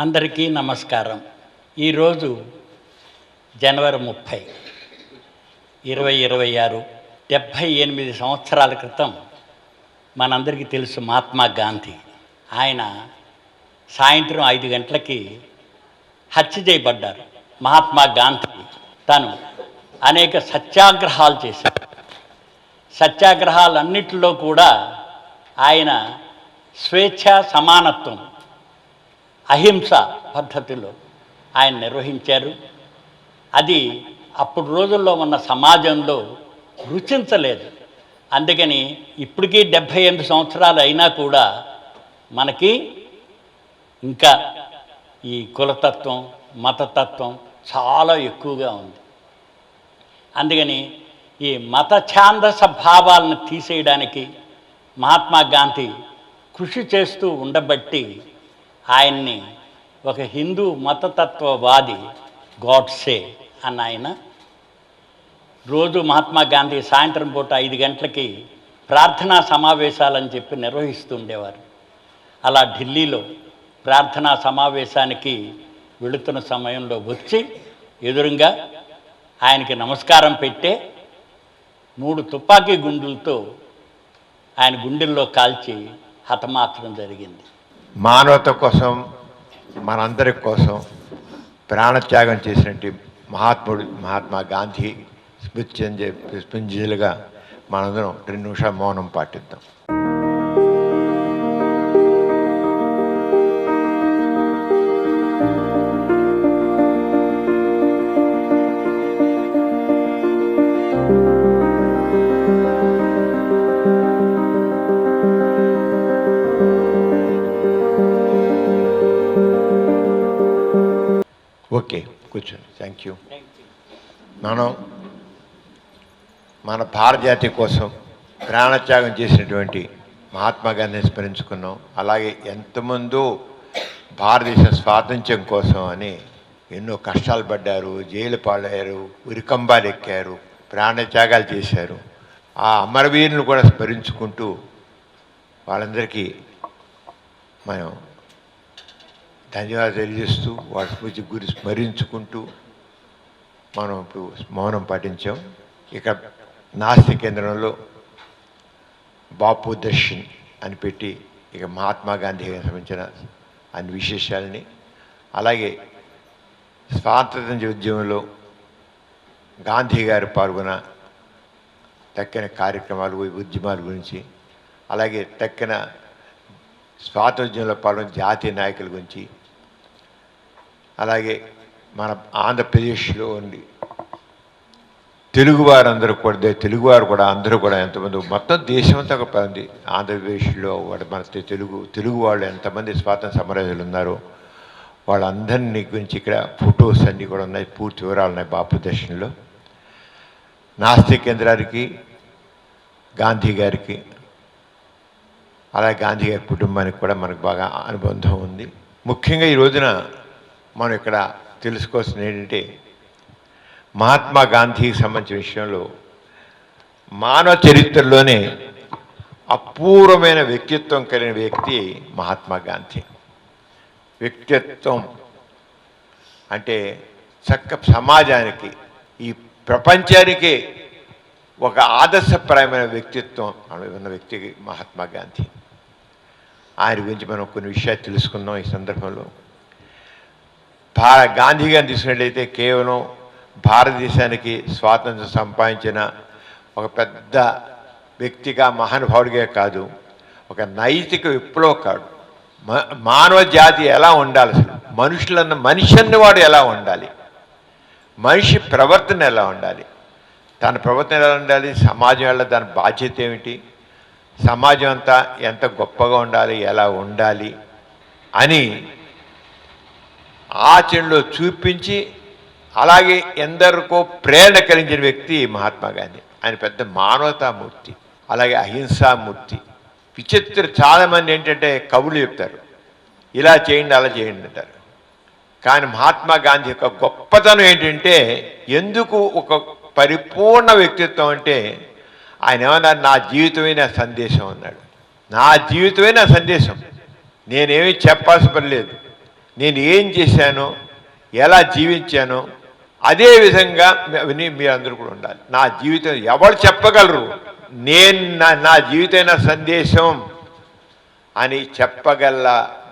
అందరికీ నమస్కారం. ఈరోజు జనవరి 30, 2026, 78 సంవత్సరాల క్రితం మనందరికీ తెలుసు మహాత్మా గాంధీ. ఆయన సాయంత్రం 5 గంటలకి హత్య చేయబడ్డారు. మహాత్మా గాంధీ తను అనేక సత్యాగ్రహాలు చేశారు. సత్యాగ్రహాలన్నిటిలో కూడా ఆయన స్వేచ్ఛ, సమానత్వం, అహింస పద్ధతిలో ఆయన నిర్వహించారు. అది అప్పుడు రోజుల్లో ఉన్న సమాజంలో రుచించలేదు. అందుకని ఇప్పటికీ 78 సంవత్సరాలు అయినా కూడా మనకి ఇంకా ఈ కులతత్వం, మతతత్వం చాలా ఎక్కువగా ఉంది. అందుకని ఈ మత ఛాందస భావాలను తీసేయడానికి మహాత్మా గాంధీ కృషి చేస్తూ ఉండబట్టి ఆయన్ని ఒక హిందూ మతతత్వవాది గాడ్సే అన్న ఆయన రోజు మహాత్మా గాంధీ సాయంత్రం పూట 5 గంటలకి ప్రార్థనా సమావేశాలని చెప్పి నిర్వహిస్తూ ఉండేవారు. అలా ఢిల్లీలో ప్రార్థనా సమావేశానికి వెళుతున్న సమయంలో వచ్చి ఎదురుగా ఆయనకి నమస్కారం పెట్టే 3 తుపాకీ గుండులతో ఆయన గుండెల్లో కాల్చి హతమార్చడం జరిగింది. మానవత కోసం, మనందరి కోసం ప్రాణత్యాగం చేసినట్టు మహాత్మా గాంధీ స్మృతింజలుగా మనందరం 2 నిమిషాలు మౌనం పాటిద్దాం. ఓకే, కూర్చోండి. Thank you. మనం మన భారత జాతి కోసం ప్రాణత్యాగం చేసినటువంటి మహాత్మా గాంధీని స్మరించుకున్నాం. అలాగే ఎంతమందో భారతదేశ స్వాతంత్ర్యం కోసం అని ఎన్నో కష్టాలు పడ్డారు, జైలు పాలయ్యారు, ఉరికంబాలు ఎక్కారు, ప్రాణత్యాగాలు చేశారు. ఆ అమరవీరులను కూడా స్మరించుకుంటూ వాళ్ళందరికీ మనం ధన్యవాదాలు తెలియజేస్తూ వాటి స్మృతి గురి స్మరించుకుంటూ మనం ఇప్పుడు మౌనం పాటించాం. ఇక నాస్తి కేంద్రంలో బాపు దర్శన్ అని పెట్టి ఇక మహాత్మా గాంధీ సంబంధించిన అన్ని విశేషాలని, అలాగే స్వాతంత్ర్య ఉద్యమంలో గాంధీ గారు పాల్గొన్న తక్కిన కార్యక్రమాలు, ఉద్యమాల గురించి, అలాగే తక్కిన స్వాతంత్ర్యంలో పాల్గొన్న జాతీయ నాయకుల గురించి, అలాగే మన ఆంధ్రప్రదేశ్లో ఉండి తెలుగువారందరూ కూడా, తెలుగువారు కూడా అందరూ కూడా ఎంతమంది, మొత్తం దేశమంతా ఉంది. ఆంధ్రప్రదేశ్లో మన తెలుగు వాళ్ళు ఎంతమంది స్వాతంత్ర సమరయోధులు ఉన్నారో వాళ్ళందరినీ గురించి ఇక్కడ ఫొటోస్ అన్నీ కూడా ఉన్నాయి, పూర్తి వివరాలు ఉన్నాయి బాపు దర్శన్లో. నాస్తి కేంద్రానికి, గాంధీ గారికి, అలాగే గాంధీ గారి కుటుంబానికి కూడా మనకు బాగా అనుబంధం ఉంది. ముఖ్యంగా ఈ రోజున మనం ఇక్కడ తెలుసుకోవాల్సింది ఏంటంటే, మహాత్మా గాంధీకి సంబంధించిన విషయంలో మానవ చరిత్రలోనే అపూర్వమైన వ్యక్తిత్వం కలిగిన వ్యక్తి మహాత్మా గాంధీ. వ్యక్తిత్వం అంటే సమాజానికి, ఈ ప్రపంచానికి ఒక ఆదర్శప్రాయమైన వ్యక్తిత్వం ఉన్న వ్యక్తి మహాత్మా గాంధీ. ఆయన గురించి మనం కొన్ని విషయాలు తెలుసుకున్నాం ఈ సందర్భంలో. గాంధీ గారిని తీసుకున్నట్లయితే కేవలం భారతదేశానికి స్వాతంత్రం సంపాదించిన ఒక పెద్ద వ్యక్తిగా, మహానుభావుడిగా కాదు, ఒక నైతిక విప్లవకారుడు. మానవ జాతి ఎలా ఉండాలి, అసలు మనిషి అన్నవాడు ఎలా ఉండాలి, మనిషి ప్రవర్తన ఎలా ఉండాలి, తన ప్రవర్తన ఎలా ఉండాలి, సమాజం వల్ల దాని బాధ్యత ఏమిటి, సమాజం అంతా ఎంత గొప్పగా ఉండాలి, ఎలా ఉండాలి అని ఆచరణలో చూపించి, అలాగే ఎందరికో ప్రేరణ కలిగించిన వ్యక్తి మహాత్మా గాంధీ. ఆయన పెద్ద మానవతామూర్తి, అలాగే అహింసామూర్తి. చాలామంది ఏంటంటే కవులు చెప్తారు, ఇలా చేయండి, అలా చేయండి అంటారు. కానీ మహాత్మా గాంధీ యొక్క గొప్పతనం ఏంటంటే, ఎందుకు ఒక పరిపూర్ణ వ్యక్తిత్వం అంటే, ఆయన ఏమన్నారు, నా జీవితమే నా సందేశం అన్నాడు. నా జీవితమే నా సందేశం, నేనేమీ చెప్పాల్సిన పని లేదు, నేను ఏం చేశానో, ఎలా జీవించానో అదే విధంగా మీరందరూ కూడా ఉండాలి. నా జీవితం ఎవరు చెప్పగలరు నేను నా జీవితమైన సందేశం అని చెప్పగల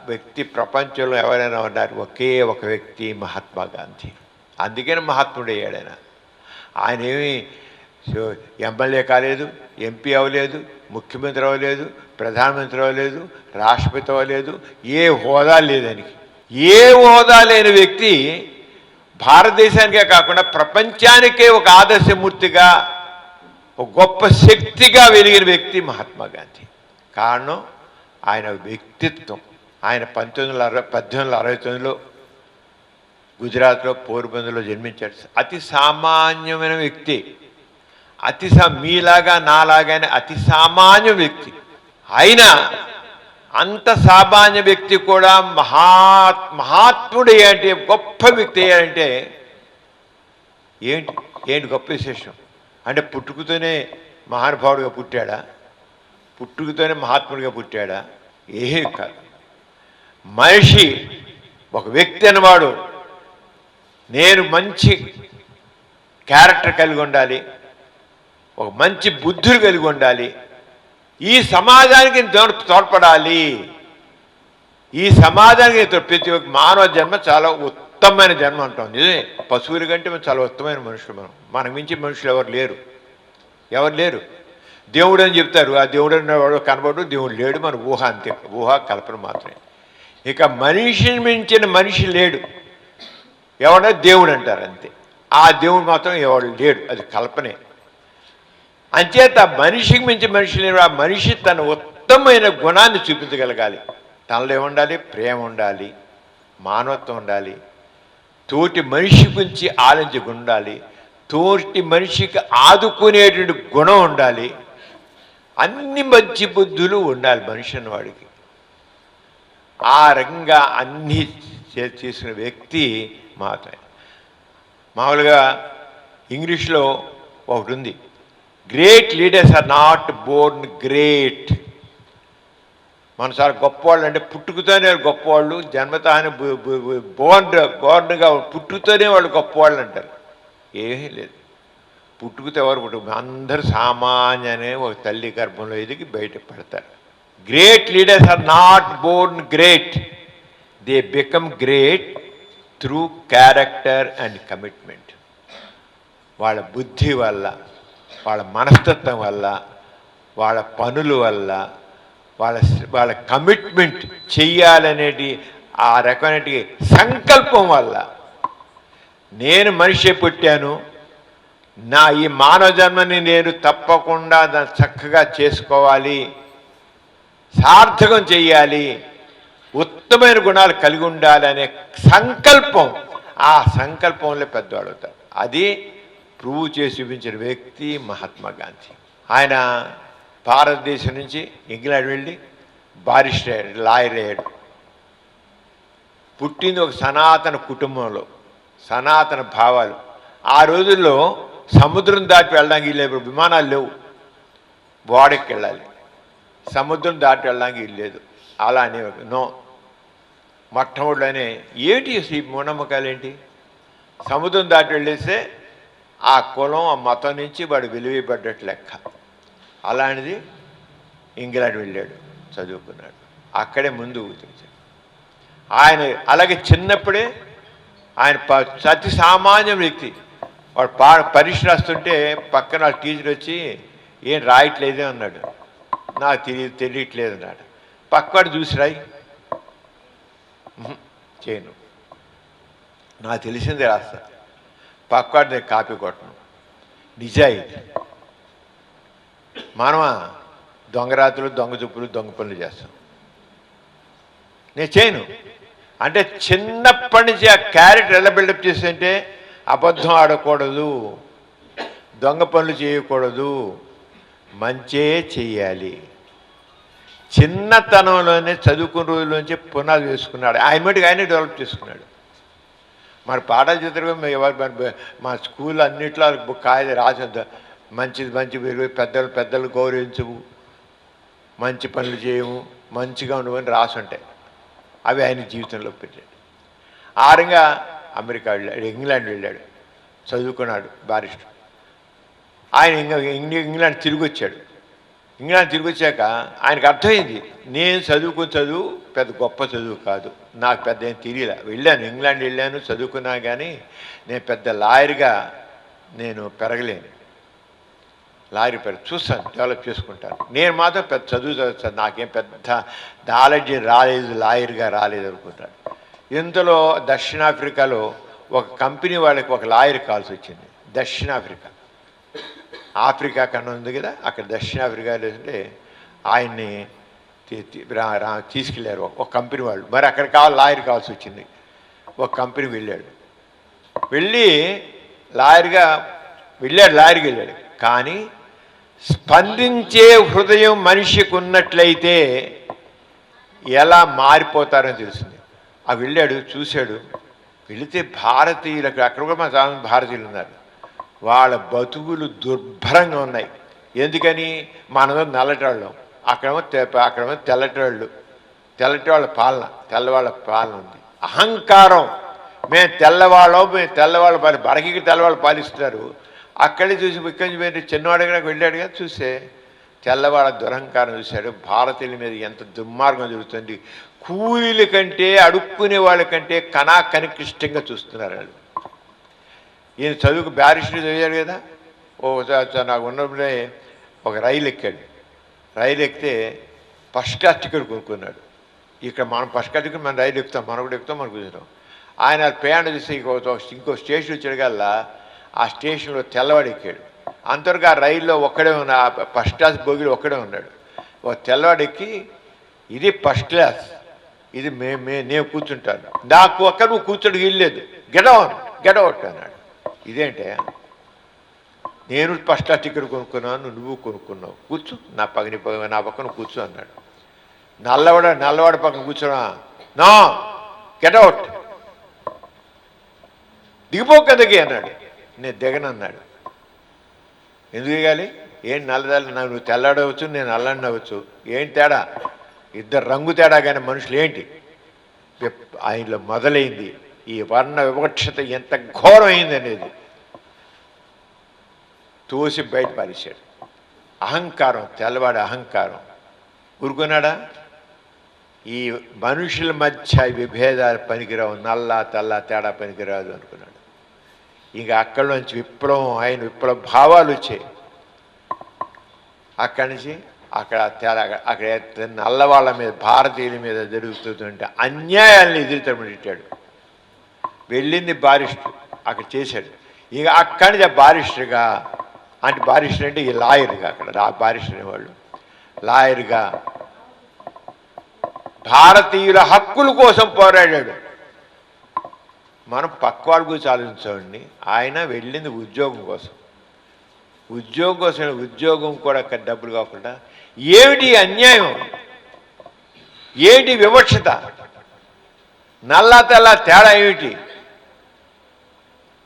వ్యక్తి ప్రపంచంలో ఎవరైనా ఉన్నారు? ఒకే ఒక వ్యక్తి, మహాత్మా గాంధీ. అందుకని మహాత్ముడు అయ్యాడు ఆయన. ఆయన ఏమి ఎమ్మెల్యే కాలేదు, ఎంపీ అవ్వలేదు, ముఖ్యమంత్రి అవ్వలేదు, ప్రధానమంత్రి అవ్వలేదు, రాష్ట్రపతి అవ్వలేదు, ఏ హోదా లేదానికి. ఏ హోదా లేని వ్యక్తి భారతదేశానికే కాకుండా ప్రపంచానికే ఒక ఆదర్శమూర్తిగా, ఒక గొప్ప శక్తిగా వెలిగిన వ్యక్తి మహాత్మా గాంధీ. కారణం ఆయన వ్యక్తిత్వం. ఆయన 1869లో గుజరాత్లో పోర్బందర్లో జన్మించాడు. అతి సామాన్యమైన వ్యక్తి, మీలాగా నాలాగానే అతి సామాన్య వ్యక్తి. అయినా అంత సామాన్య వ్యక్తి కూడా మహాత్ముడు అంటే, గొప్ప వ్యక్తి అంటే ఏంటి గొప్ప విశేషం అంటే? పుట్టుకతోనే మహానుభావుడిగా పుట్టాడా? పుట్టుకతోనే మహాత్ముడిగా పుట్టాడా? ఏమీ కాదు. మనిషి, ఒక వ్యక్తి అన్నవాడు నేను మంచి క్యారెక్టర్ కలిగి ఉండాలి, ఒక మంచి బుద్ధులు కలిగి ఉండాలి, ఈ సమాజానికి తోడ్పడాలి. ఈ సమాజానికి ప్రతి ఒక్క మానవ జన్మ చాలా ఉత్తమమైన జన్మ అంటాం. నిజమే, పశువుల కంటే చాలా ఉత్తమమైన మనుషులు మనకు మించి మనుషులు ఎవరు లేరు. దేవుడు అని చెప్తారు, ఆ దేవుడు అనేవాడు కనబడు, దేవుడు లేడు, మన ఊహ అంతే, ఊహ కల్పన మాత్రమే. ఇక మనిషిని మించిన మనిషి లేడు, ఎవడో దేవుడు అంటారు అంతే. ఆ దేవుడు మాత్రం ఎవడు లేడు, అది కల్పనే. అంచేత మనిషికి మించి మనిషి లేడు. ఆ మనిషి తన ఉత్తమమైన గుణాన్ని చూపించగలగాలి. తనలో ఏముండాలి? ప్రేమ ఉండాలి, మానవత్వం ఉండాలి, తోటి మనిషి గురించి ఆలోచించి ఉండాలి, తోటి మనిషికి ఆదుకునేటువంటి గుణం ఉండాలి, అన్ని మంచి బుద్ధులు ఉండాలి మనిషి అన్నవాడికి. ఆ రకంగా అన్నీ చేసిన వ్యక్తి మాత్రమే. మామూలుగా ఇంగ్లీష్లో ఒకటి ఉంది, great leaders are not born great. మనసారి గొప్పవాళ్ళు అంటే పుట్టుకతోనే గొప్పవాళ్ళు, జన్మతానే బోర్న్గా పుట్టుకతోనే వాళ్ళు గొప్పవాళ్ళు అంటారు. ఏమీ లేదు. పుట్టుకతో ఎవరు అందరూ సామాన్యనే ఒక తల్లి గర్భంలో ఎదిగి బయట పడతారు. Great leaders are not born great, they become great through character and commitment. వాళ్ళ బుద్ధి వల్ల, వాళ్ళ మనస్తత్వం వల్ల, వాళ్ళ పనుల వల్ల, వాళ్ళ కమిట్మెంట్ చెయ్యాలనేటి ఆ రకమైన సంకల్పం వల్ల. నేను మనిషి పుట్టాను, నా ఈ మానవ జన్మని నేను తప్పకుండా దాన్ని చక్కగా చేసుకోవాలి, సార్థకం చెయ్యాలి, ఉత్తమైన గుణాలు కలిగి ఉండాలనే సంకల్పం, ఆ సంకల్పంలో పెద్దవాడు అవుతారు. అది ప్రూవ్ చేసి చూపించిన వ్యక్తి మహాత్మా గాంధీ. ఆయన భారతదేశం నుంచి ఇంగ్లాండ్ వెళ్ళి బారిస్టర్ అయ్యాడు, లాయర్ అయ్యాడు. పుట్టింది ఒక సనాతన కుటుంబంలో, సనాతన భావాలు. ఆ రోజుల్లో సముద్రం దాటి వెళ్ళడానికి వీల్లేదు, విమానాలు లేవు, ఓడెక్కి వెళ్ళాలి. సముద్రం దాటి వెళ్ళడానికి వీల్లేదు. అలా అనేవారు. నో, మొట్టమొదటిలోనే ఏంటి ఈ మూఢనమ్మకాలు ఏంటి? సముద్రం దాటి వెళ్ళేస్తే ఆ కులం, ఆ మతం నుంచి వాడు వెలువబడ్డట్టు లెక్క. అలాంటిది ఇంగ్లాండ్ వెళ్ళాడు, చదువుకున్నాడు, అక్కడే ముందు ఊతించాడు. ఆయన అలాగే చిన్నప్పుడే ఆయన అతి సామాన్య వ్యక్తి. వాడు పరీక్ష రాస్తుంటే పక్కన టీచర్ వచ్చి ఏం రాయట్లేదే అన్నాడు. నాకు తెలియట్లేదు అన్నాడు. పక్కవాడు చూసి రాయి, చేయను, నాకు తెలిసిందే రాస్తా. పక్కవాడు నేను కాపీ కొట్టను. నిజాయితీ. మనమా దొంగరాత్రులు, దొంగ చూపులు, దొంగ పనులు చేస్తాం. నేను చేయను అంటే చిన్నప్పటి నుంచి ఆ క్యారెక్టర్ ఎలా బిల్డప్ చేస్తుంటే అబద్ధం ఆడకూడదు, దొంగ పనులు చేయకూడదు, మంచే చెయ్యాలి. చిన్నతనంలోనే చదువుకున్న రోజుల్లోంచి పునాది వేసుకున్నాడు. ఆయన మటుకు ఆయనే డెవలప్ చేసుకున్నాడు. మరి పాఠాలు చదువు ఎవరు మా స్కూల్ అన్నిట్లో కాయలు రాసొద్దా, మంచి పెద్దలు గౌరవించవు, మంచి పనులు చేయము, మంచిగా ఉండవని రాసి ఉంటాయి. అవి ఆయన జీవితంలో పెట్టాడు. ఆరంగా అమెరికా వెళ్ళాడు, ఇంగ్లాండ్ వెళ్ళాడు, చదువుకున్నాడు బారిస్టర్. ఆయన ఇంగ్లాండ్ తిరిగి వచ్చాడు. ఇంగ్లాండ్ తిరిగి వచ్చాక ఆయనకు అర్థమైంది, నేను చదువు పెద్ద గొప్ప చదువు కాదు, నాకు పెద్ద ఏం తెలియలే. వెళ్ళాను, ఇంగ్లాండ్ వెళ్ళాను, చదువుకున్నా, కానీ నేను పెద్ద లాయర్గా నేను పెరగలేను. లాయర్ చూస్తాను, డెవలప్ చేసుకుంటాను. నేను మాత్రం పెద్ద చదువుతాను, నాకేం పెద్ద నాలెడ్జ్ రాలేదు, లాయర్గా రాలేదు అనుకుంటాను. ఇంతలో దక్షిణాఫ్రికాలో ఒక కంపెనీ వాళ్ళకి ఒక లాయర్ కావాల్సి వచ్చింది. దక్షిణాఫ్రికా, ఆఫ్రికా కన్నా ఉంది కదా, అక్కడ దక్షిణాఫ్రికాలో ఉంటే ఆయన్ని తీసుకెళ్ళారు ఒక కంపెనీ వాళ్ళు. మరి అక్కడ లాయర్ కావాల్సి వచ్చింది. ఒక కంపెనీ వెళ్ళాడు, వెళ్ళి లాయర్గా వెళ్ళాడు. కానీ స్పందించే హృదయం మనిషికి ఉన్నట్లయితే ఎలా మారిపోతారని తెలిసింది. వెళ్ళాడు, చూశాడు. వెళితే భారతీయులకు, అక్కడ కూడా మన చాలా భారతీయులు ఉన్నారు, వాళ్ళ బతుకులు దుర్భరంగా ఉన్నాయి. ఎందుకని? మనలో నల్లటోళ్ళం, అక్కడేమో తెల్లటివాళ్ళ పాలన, తెల్లవాళ్ళ పాలన ఉంది. అహంకారం, మేము తెల్లవాళ్ళ బరకి తెల్లవాళ్ళు పాలిస్తున్నారు. అక్కడే చూసి ఇక్కడి నుంచి మీరు చిన్నవాడిగా వెళ్ళాడు కదా, చూస్తే తెల్లవాళ్ళ దురహంకారం చూశాడు. భారతీయుల మీద ఎంత దుర్మార్గం జరుగుతుంది. కూలీల కంటే, అడుక్కునే వాళ్ళ కంటే కనికృష్టంగా చూస్తున్నారు వాళ్ళు. ఈయన చదువుకు బ్యారిస్టర్ చదివాడు కదా. నాకు ఉన్నప్పుడే ఒక రైలు ఎక్కాడు. రైలు ఎక్కితే ఫస్ట్ క్లాస్ టికెట్ కొనుక్కున్నాడు. ఇక్కడ మనం ఫస్ట్ క్లాస్ టికెట్ మనం రైలు ఎక్కుతాం, మనం కూడా ఎక్కుతాం, మనం కూర్చుంటాం. ఆయన ప్రయాణం చేస్తే ఇంకో స్టేషన్ వచ్చాడుకల్లా ఆ స్టేషన్లో తెల్లవాడు ఎక్కాడు. అంతవరకు ఆ రైల్లో ఒక్కడే ఉన్న, ఫస్ట్ క్లాస్ బోగిలో ఒక్కడే ఉన్నాడు. ఒక తెల్లవాడు ఎక్కి, ఇది ఫస్ట్ క్లాస్, ఇది నేను కూర్చుంటాను, నాకు ఒక్క నువ్వు కూర్చోడు వీల్లేదు, గెడౌట్ అన్నాడు. ఇదేంటే, నేను ఫస్ట్ క్లాస్ టికెట్ కొనుక్కున్నాను, నువ్వు కొనుక్కున్నావు, కూర్చో నా పక్కన కూర్చో అన్నాడు. నల్లవాడు పక్కన కూర్చోనా? నో, గెడౌట్, దిగిపోకదగి అన్నాడు. నేను దిగనన్నాడు. ఎందుకు దిగాలి? ఏంటి నల్లదాలు, నువ్వు తెల్లాడవచ్చు, నేను నల్లని అవ్వచ్చు, ఏంటి తేడా? ఇద్దరు రంగు తేడా, కానీ మనుషులు ఏంటి? ఆయనలో మొదలైంది ఈ వర్ణ వివక్షత ఎంత ఘోరమైంది అనేది. తోసి బయట పారేశాడు. అహంకారం, తెల్లవాడి అహంకారం. ఊరుకున్నాడా? ఈ మనుషుల మధ్య విభేదాలు పనికిరావు, నల్ల తెల్ల తేడా పనికిరాదు అనుకున్నాడు. ఇంకా అక్కడి నుంచి విప్లవ భావాలు వచ్చాయి. అక్కడి నుంచి అక్కడ నల్లవాళ్ళ మీద, భారతీయుల మీద జరుగుతుంటే అన్యాయాలను ఎదురుతమిట్టాడు. వెళ్ళింది బారిస్టర్, అక్కడ చేశాడు. ఇక అక్కడి నుంచి బారిస్టర్గా, బారిస్టర్ అంటే ఈ లాయర్గా, అక్కడ బారిస్టర్ అనేవాళ్ళు లాయర్గా భారతీయుల హక్కుల కోసం పోరాడాడు. మనం పక్కవాడి గురించి ఆలోచించామండి. ఆయన వెళ్ళింది ఉద్యోగం కోసం, ఉద్యోగం కూడా డబ్బులు కాకుండా. ఏమిటి అన్యాయం, ఏమిటి వివక్షత, నల్ల తెల్ల తేడా ఏమిటి?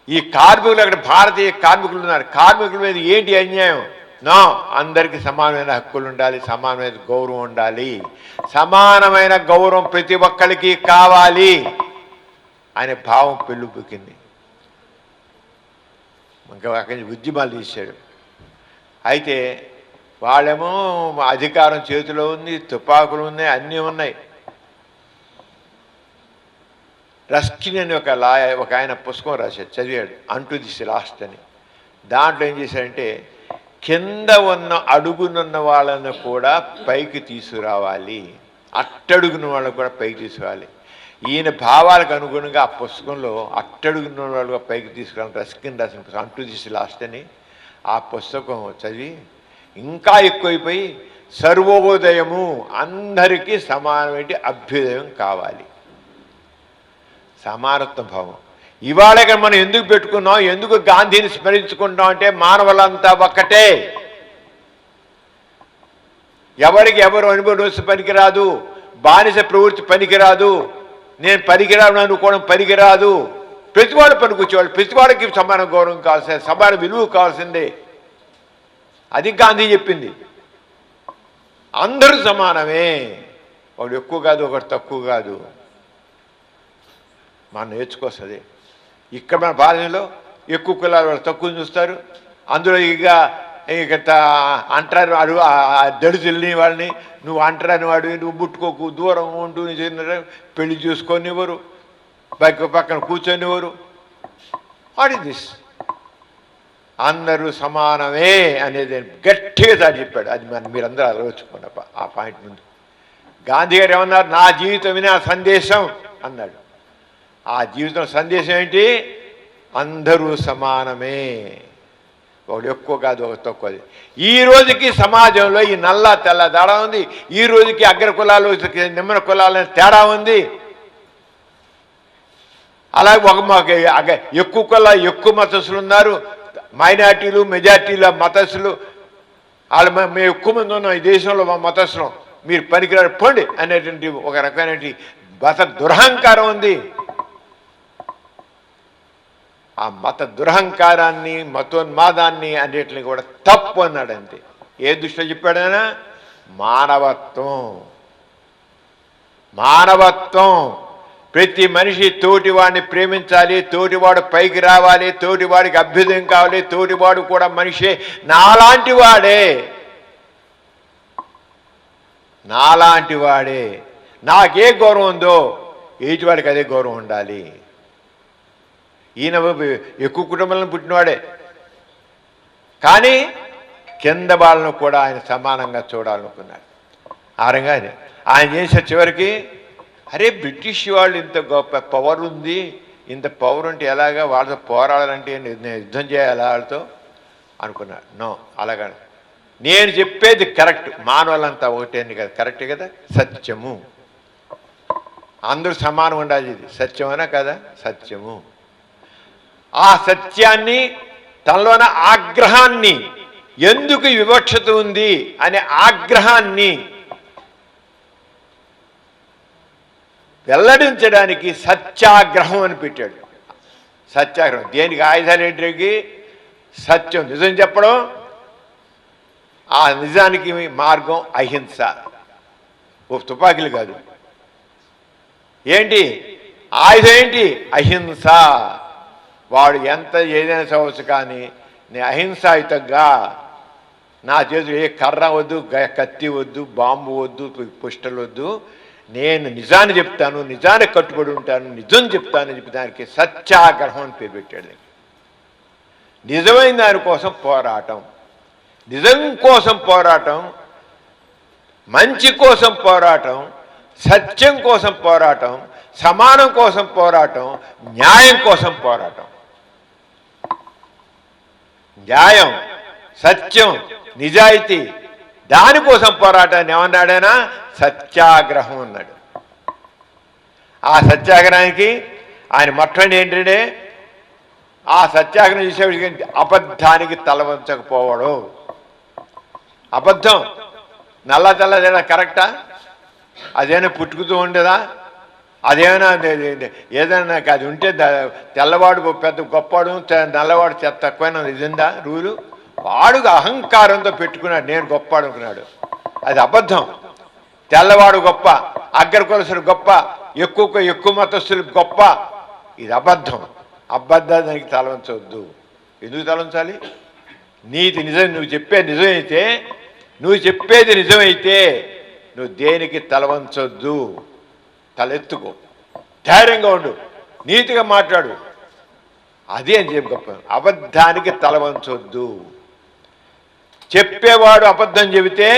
ఈ కార్మికులు, అక్కడ భారతీయ కార్మికులు ఉన్నారు, కార్మికుల మీద ఏంటి అన్యాయం? నో, అందరికీ సమానమైన హక్కులు ఉండాలి, సమానమైన గౌరవం ఉండాలి, సమానమైన గౌరవం ప్రతి ఒక్కరికి కావాలి అనే భావం పెళ్ళుబుకింది. ఇంకా అక్కడి నుంచి ఉద్యమాలు తీశాడు. అయితే వాళ్ళేమో అధికారం చేతిలో ఉంది, తుపాకులు ఉన్నాయి, అన్నీ ఉన్నాయి. రస్కిన్ అని ఒక ఆయన పుస్తకం రాశాడు, చదివాడు, అంటూ దిస్ లాస్ట్ అని. దాంట్లో ఏం చేశాడంటే, కింద ఉన్న అడుగునున్న వాళ్ళను కూడా పైకి తీసుకురావాలి, అట్టడుగున వాళ్ళని కూడా పైకి తీసుకురావాలి. ఈయన భావాలకు అనుగుణంగా ఆ పుస్తకంలో అట్టడుగున్న వాళ్ళుగా పైకి తీసుకురావాలి రస్కిన్ రాసిన పుస్తకం అంటూ దిస్ లాస్ట్ అని. ఆ పుస్తకం చదివి ఇంకా ఎక్కువైపోయి, సర్వోదయము, అందరికీ సమానమైన అభ్యుదయం కావాలి, సమానత్వ భావం. ఇవాళ మనం ఎందుకు పెట్టుకున్నాం, ఎందుకు గాంధీని స్మరించుకుంటాం అంటే, మానవులంతా ఒక్కటే, ఎవరికి ఎవరు అనుభవం పనికిరాదు, బానిస ప్రవృత్తి పనికిరాదు, నేను పనికిరాను అనుకోవడం పనికిరాదు, ప్రతివాడు పనికొచ్చేవాళ్ళు, ప్రతివాడికి సమాన గౌరవం కావాల్సిందే, సమాన విలువ కావాల్సిందే. అది గాంధీ చెప్పింది. అందరూ సమానమే, ఒకడు ఎక్కువ కాదు, ఒకటి తక్కువ కాదు. మనం నేర్చుకొస్తుంది. ఇక్కడ మన భారతీయులో ఎక్కువ కులాల వాళ్ళు తక్కువ చూస్తారు. అందులో ఇక అంటారు వాడు దళితుల్ని వాళ్ళని నువ్వు అంటరాని వాడు, నువ్వు ముట్టుకోకు, దూరం ఉంటూ పెళ్లి చూసుకొనివ్వరు, పక్కన కూర్చొనివ్వరు. What is this? అందరూ సమానమే అనేది గట్టిగా సార్ చెప్పాడు. అది మీరందరూ ఆలోచించుకోండి ఆ పాయింట్ ముందు. గాంధీ గారు ఏమన్నారు? నా జీవితమే నా సందేశం అన్నాడు. ఆ జీవితం సందేశం ఏంటి? అందరూ సమానమే, ఒకడు ఎక్కువ కాదు, ఒక తక్కువది. ఈ రోజుకి సమాజంలో ఈ నల్ల తెల్ల తేడా ఉంది. ఈ రోజుకి అగ్ర కులాలు నిమ్మన కులాల తేడా ఉంది. అలాగే మాకు ఎక్కువ మతస్థులు ఉన్నారు, మైనార్టీలు మెజార్టీల మతస్థులు. వాళ్ళు మేము ఎక్కువ మంది ఉన్నాం ఈ దేశంలో, మా మతస్థులం, మీరు పనికిరాడు పోండి అనేటువంటి ఒక రకమైనటువంటి మత దురహంకారం ఉంది. ఆ మత దురహంకారాన్ని, మతోన్మాదాన్ని అన్నిటిని కూడా తప్పు అన్నాడు. అంతే. ఏ దృష్టిలో చెప్పాడైనా? మానవత్వం. మానవత్వం. ప్రతి మనిషి తోటివాడిని ప్రేమించాలి, తోటివాడు పైకి రావాలి, తోటివాడికి అభ్యుదయం కావాలి, తోటివాడు కూడా మనిషే, నాలాంటి వాడే, నాలాంటి వాడే. నాకే గౌరవం ఉందో ఎదుటివాడికి అదే గౌరవం ఉండాలి. ఈయన ఎక్కువ కుటుంబంలో పుట్టినవాడే, కానీ కింద వాళ్ళను కూడా ఆయన సమానంగా చూడాలనుకున్నాడు. ఆ రంగానే ఆయన చేసే చివరికి, అరే బ్రిటిష్ వాళ్ళు ఇంత గొప్ప పవర్ ఉంది, ఇంత పవర్ ఉంటే ఎలాగా వాళ్ళతో పోరాడాలంటే యుద్ధం చేయాలి వాళ్ళతో అనుకున్నాడు. నో, అలాగా నేను చెప్పేది కరెక్ట్, మానవులంతా ఒకటే కదా, కరెక్టే కదా, సత్యము, అందరూ సమానం ఉండాలి. ఇది సత్యమనా కదా? సత్యము. ఆ సత్యాన్ని, తనలోన ఆగ్రహాన్ని, ఎందుకు వివక్షత ఉంది అనే ఆగ్రహాన్ని వెల్లడించడానికి సత్యాగ్రహం అని పెట్టాడు. సత్యాగ్రహం దేనికి? ఆయుధాలు ఏంటికి? సత్యం, నిజం చెప్పడం. ఆ నిజానికి మార్గం అహింస. ఓ తుపాకీలు కాదు. ఏంటి ఆయుధం? ఏంటి? అహింస. వాడు ఎంత ఏదైనా చవచ్చు, కానీ నేను అహింసాయుతంగా, నా చేతులు ఏ కర్ర వద్దు, కత్తి వద్దు, బాంబు వద్దు, పుష్టలు వద్దు, నేను నిజాన్ని చెప్తాను, నిజానికి కట్టుబడి ఉంటాను, నిజం చెప్తాను చెప్పి దానికి సత్యాగ్రహం అని పేరు పెట్టాడు. నిజమైన దానికోసం పోరాటం, నిజం కోసం పోరాటం, మంచి కోసం పోరాటం, సత్యం కోసం పోరాటం, సమానం కోసం పోరాటం, న్యాయం కోసం పోరాటం. న్యాయం, సత్యం, నిజాయితీ, దానికోసం పోరాటాన్ని ఏమన్నాడైనా? సత్యాగ్రహం అన్నాడు. ఆ సత్యాగ్రహానికి ఆయన మొట్టమొదటి ఏంటంటే, ఆ సత్యాగ్రహం చేసేవాడికి అబద్ధానికి తల వంచకపోవడం. అబద్ధం నల్ల తెల్లదేనా కరెక్టా? అదేనా పుట్టుకుతూ ఉండేదా? అదేమైనా ఏదైనా అది ఉంటే తెల్లవాడు పెద్ద గొప్పవాడు, నల్లవాడు తక్కువైనా ఇదిందా రూలు? వాడుగా అహంకారంతో పెట్టుకున్నాడు, నేను గొప్ప అనుకున్నాడు. అది అబద్ధం. తెల్లవాడు గొప్ప, అగ్రకులసులు గొప్ప, ఎక్కువ మతస్థులు గొప్ప, ఇది అబద్ధం. అబద్ధానికి తలవంచవద్దు. ఎందుకు తలవంచాలి? నీతి నిజం, నువ్వు చెప్పేది నిజమైతే, నువ్వు చెప్పేది నిజమైతే నువ్వు దేనికి తలవంచొద్దు. తలెత్తుకో, ధైర్యంగా ఉండు, నీతిగా మాట్లాడు. అదే అని చెప్పి గొప్ప. అబద్ధానికి తలవంచొద్దు. చెప్పేవాడు అబద్ధం చెబితే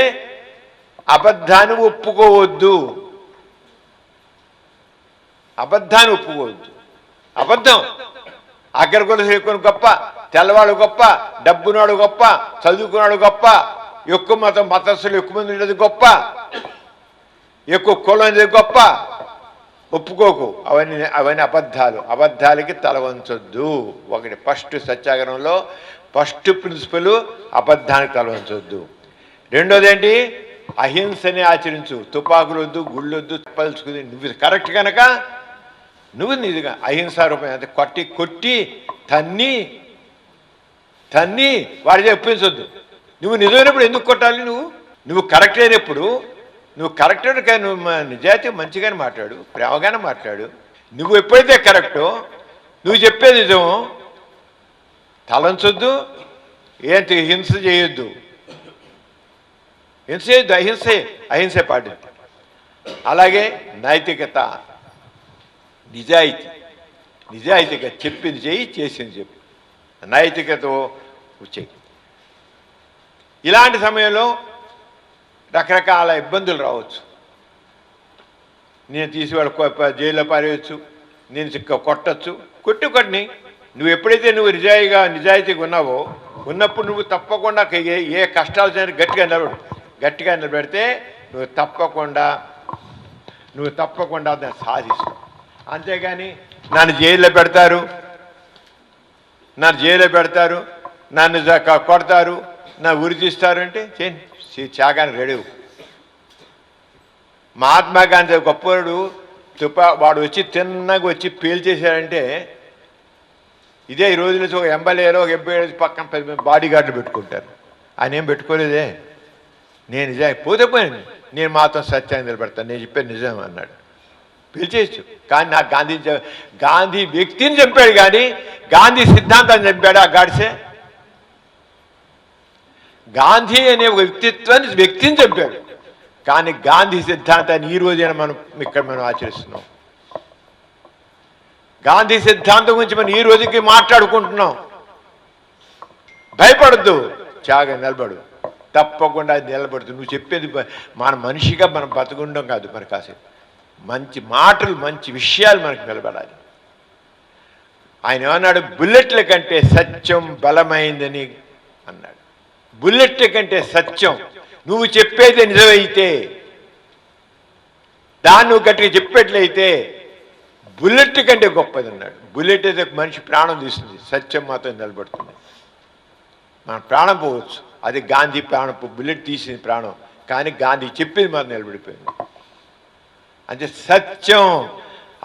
అబద్ధాన్ని ఒప్పుకోవద్దు. అబద్ధాన్ని ఒప్పుకోవద్దు. అబద్ధం. అగ్రకులసులు ఎక్కువ గొప్ప, తెల్లవాడు గొప్ప, డబ్బునాడు గొప్ప, చదువుకున్నాడు గొప్ప, ఎక్కువ మతస్థులు ఎక్కువ మంది ఉండేది గొప్ప, ఎక్కువ కులం అనేది గొప్ప. ఒప్పుకోకు. అవన్నీ అబద్ధాలు. అబద్ధాలకి తల వంచొద్దు. ఒకటి ఫస్ట్ సత్యాగ్రహంలో ఫస్ట్ ప్రిన్సిపల్ అబద్ధానికి తల వంచొద్దు. రెండోది ఏంటి? అహింసని ఆచరించు. తుపాకులు వద్దు, గుళ్ళు వద్దు, పలుచుకుని నువ్వు కరెక్ట్ కనుక నువ్వు నిజంగా అహింసా రూపం అంటే కొట్టి తన్ని వాడి ఒప్పించొద్దు. నువ్వు నిజమైనప్పుడు ఎందుకు కొట్టాలి? నువ్వు కరెక్ట్ అయినప్పుడు, నువ్వు కరెక్ట్ నువ్వు నిజాయితీ మంచిగానే మాట్లాడు, ప్రేమగానే మాట్లాడు. నువ్వు ఎప్పుడైతే కరెక్టో, నువ్వు చెప్పేది నిజమో, తలంచొద్దు, ఏంటి హింస చేయొద్దు. హింస చేయొద్దు, అహింసే పాటించు. అలాగే నైతికత, నిజాయితీగా చెప్పింది చెయ్యి, చేసింది చెప్పు, నైతికతో చెయ్యి. ఇలాంటి సమయంలో రకరకాల ఇబ్బందులు రావచ్చు. నేను తీసి వాళ్ళు జైల్లో పారేయచ్చు, నేను కొట్టచ్చు, కొట్టుకొని నువ్వు ఎప్పుడైతే నువ్వు నిజాయితీగా ఉన్నావో, ఉన్నప్పుడు నువ్వు తప్పకుండా ఏ కష్టాలు చేయని గట్టిగా నిలబెడితే నువ్వు తప్పకుండా దాన్ని సాధిస్తావు. అంతేగాని నన్ను జైల్లో పెడతారు, నన్ను కొడతారు, నా ఉరి తీస్తారు అంటే త్యాగానికి రెడీ. మహాత్మా గాంధీ గొప్పవాడు, వాడు వచ్చి తిన్నగా వచ్చి పేల్చేశాడంటే ఇదే ఈ రోజులో ఒక ఎంబలేలో ఒక ఎంపీ పక్కన బాడీ గార్డులు పెట్టుకుంటారు. ఆయన ఏం పెట్టుకోలేదే. నేను నిజం పోతే పోయాను, నేను మాత్రం సత్యాన్ని నిలబెడతాను, నేను చెప్పేది నిజం అన్నాడు. పిలిచేయచ్చు. కానీ నాకు గాంధీ వ్యక్తిని చంపాడు, కానీ గాంధీ సిద్ధాంతాన్ని చంపాడు ఆ గాడిసే. గాంధీ అనే ఒక వ్యక్తిని చంపాడు, కానీ గాంధీ సిద్ధాంతాన్ని ఈ రోజైనా మనం ఆచరిస్తున్నాం. గాంధీ సిద్ధాంతం గురించి మనం ఈ రోజుకి మాట్లాడుకుంటున్నాం. భయపడద్దు, నిలబడు, తప్పకుండా అది నిలబడుతుంది. నువ్వు చెప్పేది మన మనిషిగా మనం బతుకుండం కాదు, మరి కాసేపు మంచి మాటలు, మంచి విషయాలు మనకు నిలబడాలి. ఆయన ఏమన్నాడు, బుల్లెట్ల కంటే సత్యం బలమైందని అన్నాడు. బుల్లెట్ల కంటే సత్యం, నువ్వు చెప్పేది నిజమైతే, దాన్ని నువ్వు గట్టిగా చెప్పేట్లయితే బుల్లెట్ కంటే గొప్పది అన్నాడు. బుల్లెట్ అయితే మనిషి ప్రాణం తీస్తుంది, సత్యం మాత్రం నిలబడుతుంది. మన ప్రాణం పోవచ్చు, అది గాంధీ ప్రాణం, బుల్లెట్ తీసింది ప్రాణం, కానీ గాంధీ చెప్పింది మాత్రం నిలబడిపోయింది. అంటే సత్యం,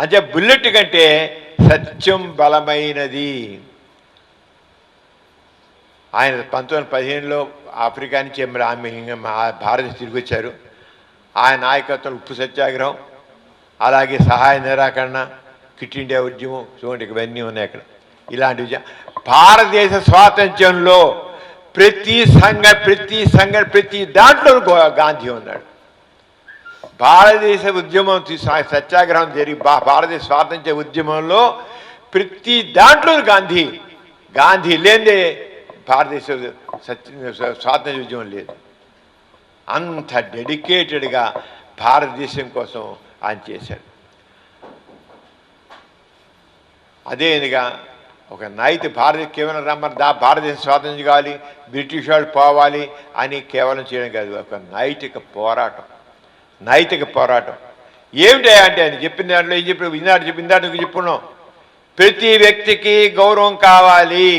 అంటే బుల్లెట్ కంటే సత్యం బలమైనది. ఆయన 1915లో ఆఫ్రికా నుంచి భారత తిరిగి వచ్చారు. ఆయన నాయకత్వంలో ఉప్పు సత్యాగ్రహం, అలాగే సహాయ నిరాకరణ, క్విట్ ఇండియా ఉద్యమం, చూడండి ఇవన్నీ ఉన్నాయి అక్కడ. ఇలాంటి భారతదేశ స్వాతంత్ర్యంలో ప్రతి దాంట్లో గాంధీ ఉన్నాడు. భారతదేశ ఉద్యమం సత్యాగ్రహం జరిగి భారతదేశ స్వాతంత్ర్య ఉద్యమంలో ప్రతి దాంట్లో గాంధీ లేదే భారతదేశ స్వాతంత్ర్య ఉద్యమం లేదు. అంత డెడికేటెడ్గా భారతదేశం కోసం ఆయన చేశాడు. అదేవిధంగా ఒక కేవలం భారతదేశం స్వాతంత్రం కావాలి, బ్రిటిష్ వాళ్ళు పోవాలి అని కేవలం చేయడం కాదు, ఒక నైతిక పోరాటం. ఏమిటా అంటే ఆయన చెప్పిన దాంట్లో ఏం చెప్పి ఇందాక చెప్పుకున్నాం, ప్రతి వ్యక్తికి గౌరవం కావాలి.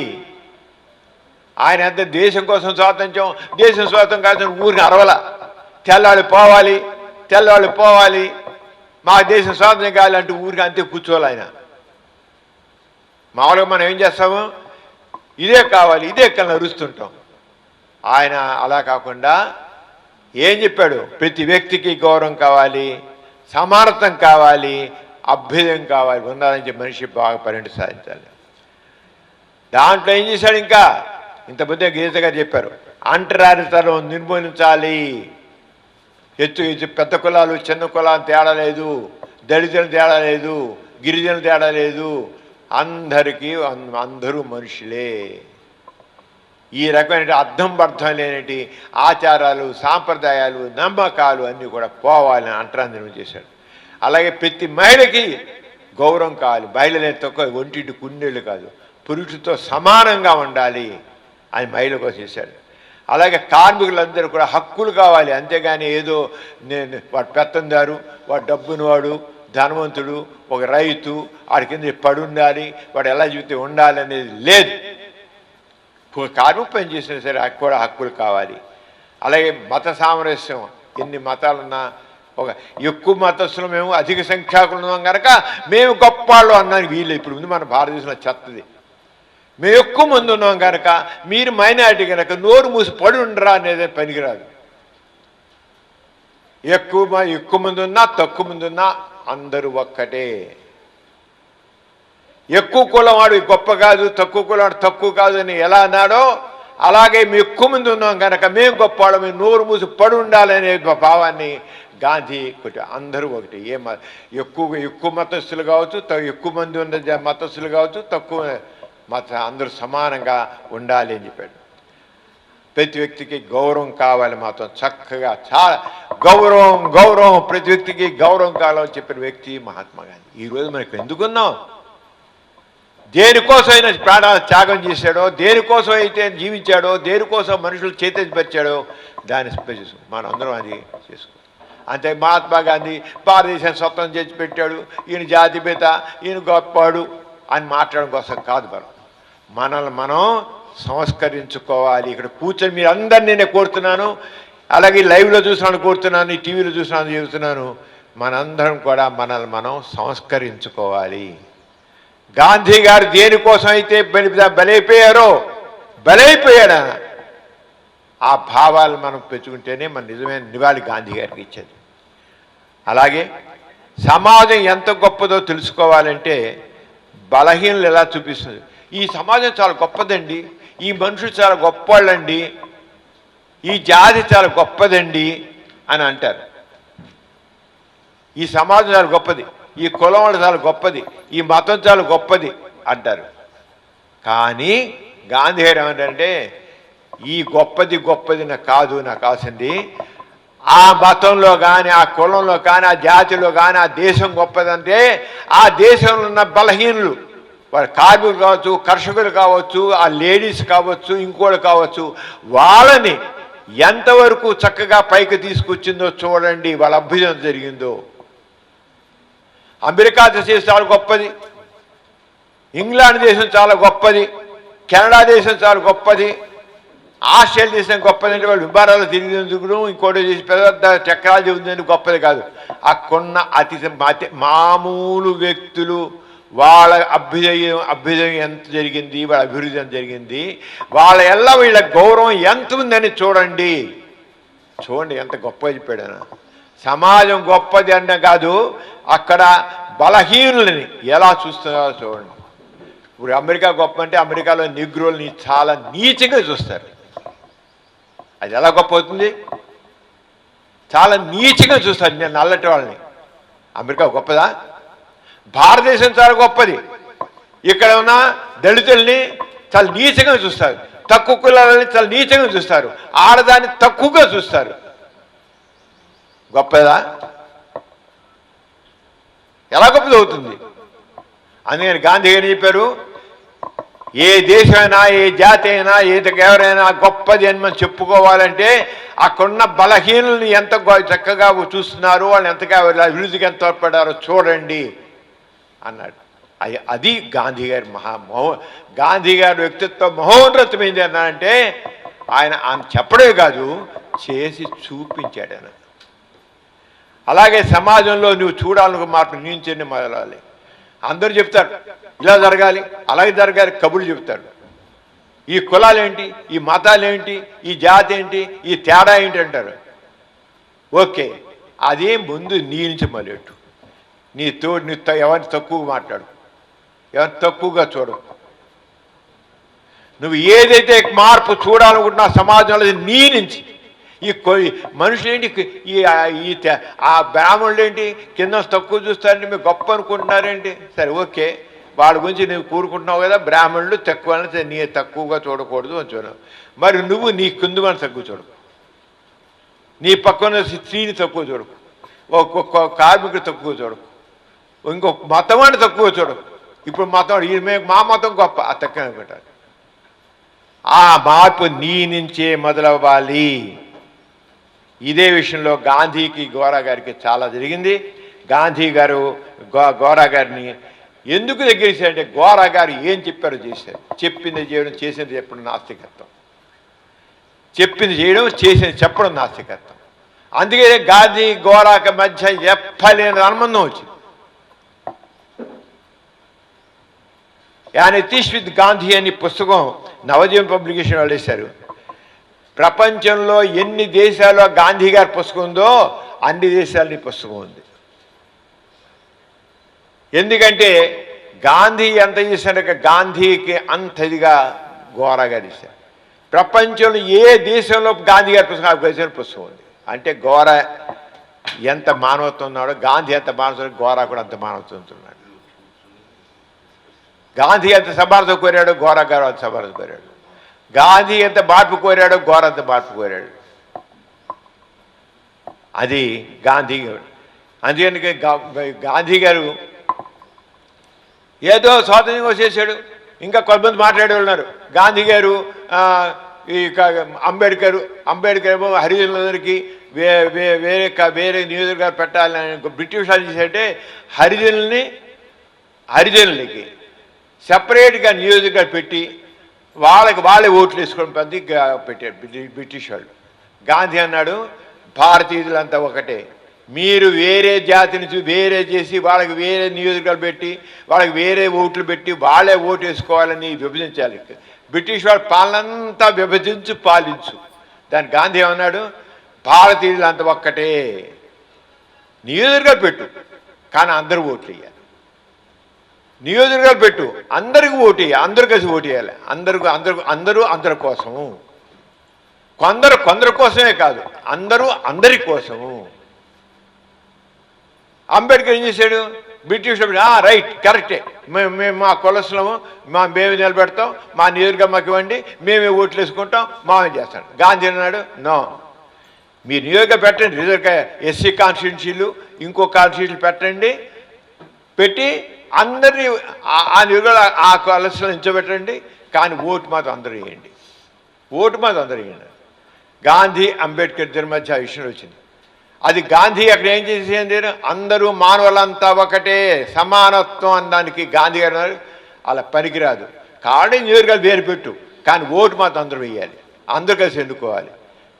ఆయన అంత దేశం కోసం స్వాతంత్రం కావాల్సిన ఊరికి అరవల, తెల్లవాళ్ళు పోవాలి, మా దేశం స్వాతంత్రం కావాలంటూ ఊరికి అంతే కూర్చోవాలి. ఆయన మామూలుగా మనం ఏం చేస్తాము, ఇదే కావాలి అరుస్తుంటాం. ఆయన అలా కాకుండా ఏం చెప్పాడు, ప్రతి వ్యక్తికి గౌరవం కావాలి, సమానత్వం కావాలి, అభ్యుదయం కావాలి, ఉండాలని చెప్పి మనిషి బాగా పరిణతి సాధించాలి. దాంట్లో ఏం చేశాడు, ఇంకా ఇంత పెద్ద గీత గారు చెప్పారు, అంటరానితనం నిర్మూలించాలి. పెద్ద కులాలు చిన్న కులాలు తేడా లేదు, దళితులు తేడా లేదు, గిరిజనులు తేడా లేదు, అందరూ మనుషులే. ఈ రకమైన అర్థం లేనటి ఆచారాలు, సాంప్రదాయాలు, నమ్మకాలు అన్నీ కూడా పోవాలని అంటరాంతరం చేశాడు. అలాగే ప్రతి మహిళకి గౌరవం కావాలి, మహిళలే తక్కువ, ఒంటింటి కుండేళ్ళు కాదు, పురుషులతో సమానంగా ఉండాలి అని మహిళ కోసం చేశాడు. అలాగే కార్మికులందరూ కూడా హక్కులు కావాలి, అంతేగాని ఏదో వాడు పెత్తందారు, వాడు డబ్బునివాడు, ధనవంతుడు, ఒక రైతు, వాడి కింద పడి ఉండాలి, వాడు ఎలా చెబితే ఉండాలి అనేది లేదు. కార్మిక పని చేసినా సరే కూడా హక్కులు కావాలి. అలాగే మత సామరస్యం, ఎన్ని మతాలున్నా ఒక ఎక్కువ మతస్థులు మేము అధిక సంఖ్యాకులు ఉన్నాం కనుక మేము గొప్పవాళ్ళు అన్నానికి వీళ్ళు ఇప్పుడు ఉంది మన భారతదేశంలో చెత్తది. మేము ఎక్కువ మంది ఉన్నాం కనుక మీరు మైనారిటీ కనుక నోరు మూసి పడి ఉండరా అనేది పనికిరాదు. ఎక్కువ మంది ఉన్నా తక్కువ మంది ఉన్నా అందరూ ఒక్కటే. ఎక్కువ కులం వాడు గొప్ప కాదు, తక్కువ కులం వాడు తక్కువ కాదు అని ఎలా అన్నాడో అలాగే మేము ఎక్కువ మంది ఉన్నాం కనుక మేము గొప్ప వాళ్ళం, మేము నోరు మూసి పడి ఉండాలనే భావాన్ని గాంధీ అందరూ ఒకటి. ఎక్కువ మతస్థులు కావచ్చు, ఎక్కువ మంది ఉన్న మతస్థులు కావచ్చు, తక్కువ అందరూ సమానంగా ఉండాలి అని చెప్పాడు. ప్రతి వ్యక్తికి గౌరవం కావాలి, మాత్రం చక్కగా చాలా గౌరవం ప్రతి వ్యక్తికి గౌరవం కావాలని చెప్పిన వ్యక్తి మహాత్మా గాంధీ. ఈరోజు మనకు ఎందుకున్నాం? దేనికోసం అయినా ప్రాణాలు త్యాగం చేశాడో, దేనికోసం అయితే జీవించాడో, దేనికోసం మనుషులు చైతన్యపరిచాడో దాని మనం అందరం అది చేసుకో. అంతే మహాత్మా గాంధీ భారతదేశాన్ని స్వతంత్రం చేసి పెట్టాడు, ఈయన జాతిపిత, ఈయన గొప్పవాడు అని మాట్లాడడం కోసం కాదు. మనల్ని మనం సంస్కరించుకోవాలి. ఇక్కడ కూర్చొని మీరు అందరినీ నేను కోరుతున్నాను, అలాగే లైవ్లో చూసినాను కోరుతున్నాను, ఈ టీవీలో చూసినాను చెబుతున్నాను, మనందరం కూడా మనల్ని మనం సంస్కరించుకోవాలి. గాంధీ గారు దేనికోసం అయితే బలైపోయాడా ఆ భావాలు మనం పెంచుకుంటేనే మన నిజమైన నివాళి గాంధీ గారికి ఇచ్చేది. అలాగే సమాజం ఎంత గొప్పదో తెలుసుకోవాలంటే బలహీనలు ఎలా చూపిస్తుంది. ఈ సమాజం చాలా గొప్పదండి, ఈ మనుషులు చాలా గొప్పవాళ్ళండి, ఈ జాతి చాలా గొప్పదండి అని అంటారు. ఈ సమాజం చాలా గొప్పది, ఈ కులం వాళ్ళు చాలా గొప్పది, ఈ మతం చాలా గొప్పది అంటారు. కానీ గాంధీ గారు ఏమంటారంటే ఈ గొప్పది నాకు కాదు, నాకు కావాల్సింది ఆ మతంలో కానీ, ఆ కులంలో కానీ, ఆ జాతిలో కానీ ఆ దేశం గొప్పదంటే ఆ దేశంలో ఉన్న బలహీనులు, వారు కార్మికులు కావచ్చు, కర్షకులు కావచ్చు, ఆ లేడీస్ కావచ్చు, ఇంకోటి కావచ్చు, వాళ్ళని ఎంతవరకు చక్కగా పైకి తీసుకొచ్చిందో చూడండి, వాళ్ళ అభ్యుదయం జరిగిందో. అమెరికా దేశం చాలా గొప్పది, ఇంగ్లాండ్ దేశం చాలా గొప్పది, కెనడా దేశం చాలా గొప్పది, ఆస్ట్రేలియా దేశం గొప్పది. అంటే వాళ్ళు విమానాలు తిరిగినందుకు ఇంకోటి చేసి పెద్ద టెక్నాలజీ ఉందని గొప్పది కాదు. అక్కడున్న అతి మామూలు వ్యక్తులు వాళ్ళ అభ్యుదయం ఎంత జరిగింది, వాళ్ళ అభివృద్ధి ఎంత జరిగింది, వాళ్ళ వీళ్ళ గౌరవం ఎంత ఉందని చూడండి ఎంత గొప్పగా చెప్పాడన. సమాజం గొప్పది అన్న కాదు, అక్కడ బలహీనులని ఎలా చూస్తున్నారో చూడండి. ఇప్పుడు అమెరికా గొప్ప అంటే అమెరికాలో నిగ్రోల్ని చాలా నీచంగా చూస్తారు. అది ఎలా గొప్ప అవుతుంది? చాలా నీచంగా చూస్తారు నేను నల్లటి వాళ్ళని. అమెరికా గొప్పదా? భారతదేశం చాలా గొప్పది, ఇక్కడ ఉన్న దళితుల్ని చాలా నీచంగా చూస్తారు, తక్కువ కులాలని చాలా నీచంగా చూస్తారు, ఆడదాన్ని తక్కువగా చూస్తారు. గొప్పదా? ఎలా గొప్పది అవుతుంది? అందుకని గాంధీ గారు చెప్పారు, ఏ దేశమైనా, ఏ జాతి అయినా, ఎవరైనా గొప్పది అని మనం చెప్పుకోవాలంటే అక్కడున్న బలహీనుల్ని ఎంత చక్కగా చూస్తున్నారు, వాళ్ళు ఎంతగా అభివృద్ధికి ఎంత తోడ్పడారో చూడండి అన్నాడు. అది గాంధీ గారి గాంధీ గారి వ్యక్తిత్వం మహోన్నతమైంది అన్నాడంటే ఆయన చెప్పడే కాదు, చేసి చూపించాడు ఆయన. అలాగే సమాజంలో నువ్వు చూడాలకు మార్పు నుంచి మొదలాలి. అందరూ చెప్తారు ఇలా జరగాలి, అలాగే జరగాలి, కబుర్లు చెప్తారు. ఈ కులాలేంటి, ఈ మతాలేంటి, ఈ జాతి ఏంటి, ఈ తేడా ఏంటి అంటారు. ఓకే, అదే ముందు నీ నుంచి మొదలెట్టు. నీ ఎవరిని తక్కువగా మాట్లాడు, ఎవరిని తక్కువగా చూడవు. నువ్వు ఏదైతే మార్పు చూడాలనుకుంటున్నా సమాజంలో నీ నుంచి. ఈ మనుషులేంటి, ఆ బ్రాహ్మణులు ఏంటి కింద తక్కువ చూస్తారంటే మీరు గొప్ప అనుకుంటున్నారేంటి? సరే ఓకే, వాళ్ళ గురించి నువ్వు కూరుకుంటున్నావు కదా, బ్రాహ్మణులు తక్కువ నీ తక్కువగా చూడకూడదు అని చూడవు. మరి నువ్వు నీ కుందుమని తక్కువ చూడకు, నీ పక్కన స్త్రీని తక్కువ చూడకు, ఒక్కొక్క కార్మికుడు తక్కువ చూడకు, ఇంకొక మతవాడిని తక్కువ చూడకు. ఇప్పుడు మా మతం గొప్ప, ఆ తక్కువ అనుకుంటారు. ఆ మార్పు నీ నుంచే మొదలవ్వాలి. ఇదే విషయంలో గాంధీకి గోరా గారికి చాలా జరిగింది. గాంధీ గారు గోరా గారిని ఎందుకు దగ్గరిస్తారంటే గోరా గారు ఏం చెప్పారో చేశారు. చెప్పింది చేయడం, చేసింది చెప్పడం నాస్తికత్వం. చెప్పింది చేయడం, చేసింది చెప్పడం నాస్తికత్వం. అందుకే గాంధీ గోరాకి మధ్య ఎప్పలేని అనుబంధం వచ్చింది. యాన్ ఎథిస్ట్ విత్ గాంధీ అని పుస్తకం నవజీవన్ పబ్లికేషన్ వాళ్ళు వేశారు. ప్రపంచంలో ఎన్ని దేశాల్లో గాంధీ గారి పుస్తకం ఉందో అన్ని దేశాలని పుస్తకం ఉంది. ఎందుకంటే గాంధీ ఎంత చేశాడు, గాంధీకి అంత ఇదిగా గోరా గారు ఇచ్చారు. ప్రపంచంలో ఏ దేశంలో గాంధీ గారి పుస్తకం పుస్తకం ఉంది అంటే గోరా ఎంత మానవత్వం ఉన్నాడో, గాంధీ ఎంత మానవత్వం, గోరా కూడా అంత మానవత్వం ఉన్నాడు. గాంధీ ఎంత సమానత కోరాడో, గోరా గారు అంత సమానత కోరాడు. గాంధీ ఎంత మార్పు కోరాడో, గోరా అంత మార్పు కోరాడు. అది గాంధీ గారు. అందుకని గాంధీ గారు ఏదో స్వాతంత్ర్యం వచ్చేసాడు. ఇంకా కొంతమంది మాట్లాడే ఉన్నారు. గాంధీ గారు ఈ అంబేద్కర్ ఏమో హరిజనులందరికీ వేరే నియోజకవర్గాలు పెట్టాలని బ్రిటిష్ వాళ్ళు చేశారంటే హరిజనులకి సెపరేట్గా నియోజకవర్గాలు పెట్టి వాళ్ళే ఓట్లు వేసుకొని పెట్టారు బ్రిటిష్ వాళ్ళు. గాంధీ అన్నాడు భారతీయులంతా ఒకటే, మీరు వేరే జాతి నుంచి వేరే చేసి వాళ్ళకి వేరే నియోజకవర్గాలు పెట్టి వాళ్ళకి వేరే ఓట్లు పెట్టి వాళ్ళే ఓటు వేసుకోవాలని విభజించాలి. బ్రిటిష్ వాళ్ళ పాలనంతా విభజించు పాలించు. దాని గాంధీ ఏమన్నాడు, భారతీయులంతా ఒక్కటే, నియోజకవర్గాలు పెట్టు కానీ అందరూ ఓట్లు వేయాలి. నియోజకవర్గాలు పెట్టు, అందరికీ ఓటు వేయాలి, అందరూ కలిసి ఓటు వేయాలి. అందరి కోసము, కొందరు కోసమే కాదు, అందరి కోసము. అంబేద్కర్ ఏం చేశాడు, బ్రిటిష్ రైట్ కరెక్టే, మేము మా కులస్తులము, మేము నిలబెడతాం, మా నియోజకవర్గం మాకు ఇవ్వండి, మేమే ఓట్లు వేసుకుంటాం, మామే చేస్తాం. గాంధీ అన్నాడు నో, మీరు నియోజకవర్గం పెట్టండి, రిజర్వ్ ఎస్సీ కాన్స్టిట్యూన్సీలు ఇంకో కాన్స్టిట్యూన్సీలు పెట్టండి, పెట్టి అందరినీ ఆ నియోజకవర్గ ఆ కులస్తులను నిల్చోబెట్టండి, కానీ ఓటు మాత్రం అందరూ వేయండి, ఓటు మాత్రం అందరూ వేయండి. గాంధీ అంబేద్కర్ ఇద్దరి మధ్య ఆ విషయం వచ్చింది. అది గాంధీ అక్కడ ఏం చేసేది, అందరూ మానవులంతా ఒకటే, సమానత్వం అనడానికి గాంధీ గారు అలా పనికిరాదు, కాబట్టి నియోజకవర్గాలు వేరు పెట్టు, కానీ ఓటు మాత్రం అందరూ వేయాలి, అందరూ కలిసి ఎన్నుకోవాలి.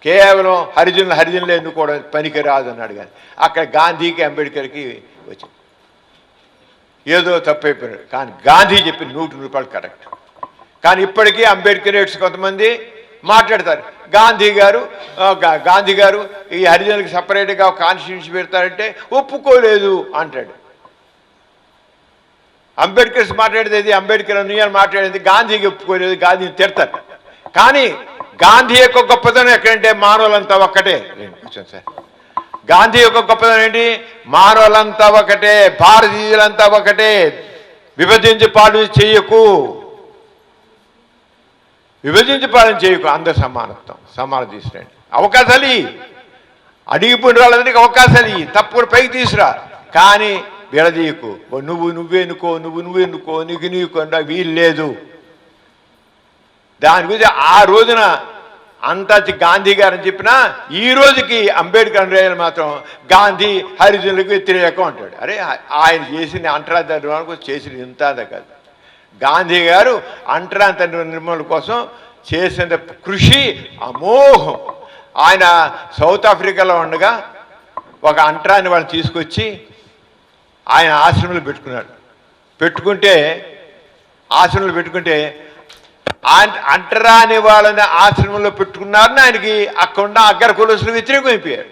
కేవలం హరిజనులు ఎన్నుకోవడం పనికిరాదు అన్నాడు. కానీ అక్కడ గాంధీకి అంబేద్కర్కి వచ్చింది, ఏదో తప్పైపోయినాడు. కానీ గాంధీ చెప్పిన 100% కరెక్ట్. కానీ ఇప్పటికీ అంబేద్కరేట్స్ కొంతమంది మాట్లాడతారు, గాంధీ గారు ఈ హరిజనులకు సపరేట్గా ఒక కాన్స్టిట్యూన్సీ పెడతారంటే ఒప్పుకోలేదు అంటాడు. అంబేద్కర్స్ మాట్లాడేది, అంబేద్కర్ అన్నయ్య మాట్లాడేది, గాంధీకి ఒప్పుకోలేదు, గాంధీని తిడతారు. కానీ గాంధీ యొక్క గొప్పతనం ఎక్కడంటే మానవులంతా ఒక్కటే. కూర్చోండి సార్. గాంధీ యొక్క గొప్పతనం ఏంటి, మానవులంతా ఒకటే, భారతీయులంతా ఒకటే, విభజించి పాలన చేయకు, అందరు సమానం తీసుకురండి, అవకాశాలు అడిగిపోయిన వాళ్ళందరికీ అవకాశాలు తప్పుడు పైకి తీసురా, కానీ విడదీయకు. నువ్వే ఎన్నుకో నీకు వీలు లేదు. దాని గురించి ఆ రోజున అంతా గాంధీ గారని చెప్పినా ఈ రోజుకి అంబేద్కర్ అనుయాయులు మాత్రం గాంధీ హరిజనులకు వ్యతిరేకం అంటాడు. అరే ఆయన చేసిన అంటరాంతరం చేసిన ఇంత కాదు. గాంధీ గారు అంటరాంత నిర్మూలన కోసం చేసిన కృషి అమోఘం. ఆయన సౌత్ ఆఫ్రికాలో ఉండగా ఒక అంటరాని వాళ్ళని తీసుకొచ్చి ఆయన ఆశ్రమంలో పెట్టుకుంటే అంటరాని వాళ్ళని ఆశ్రమంలో పెట్టుకున్నారని ఆయనకి అక్కడున్న అగ్ర కులస్తులు వ్యతిరేకమైపోయారు.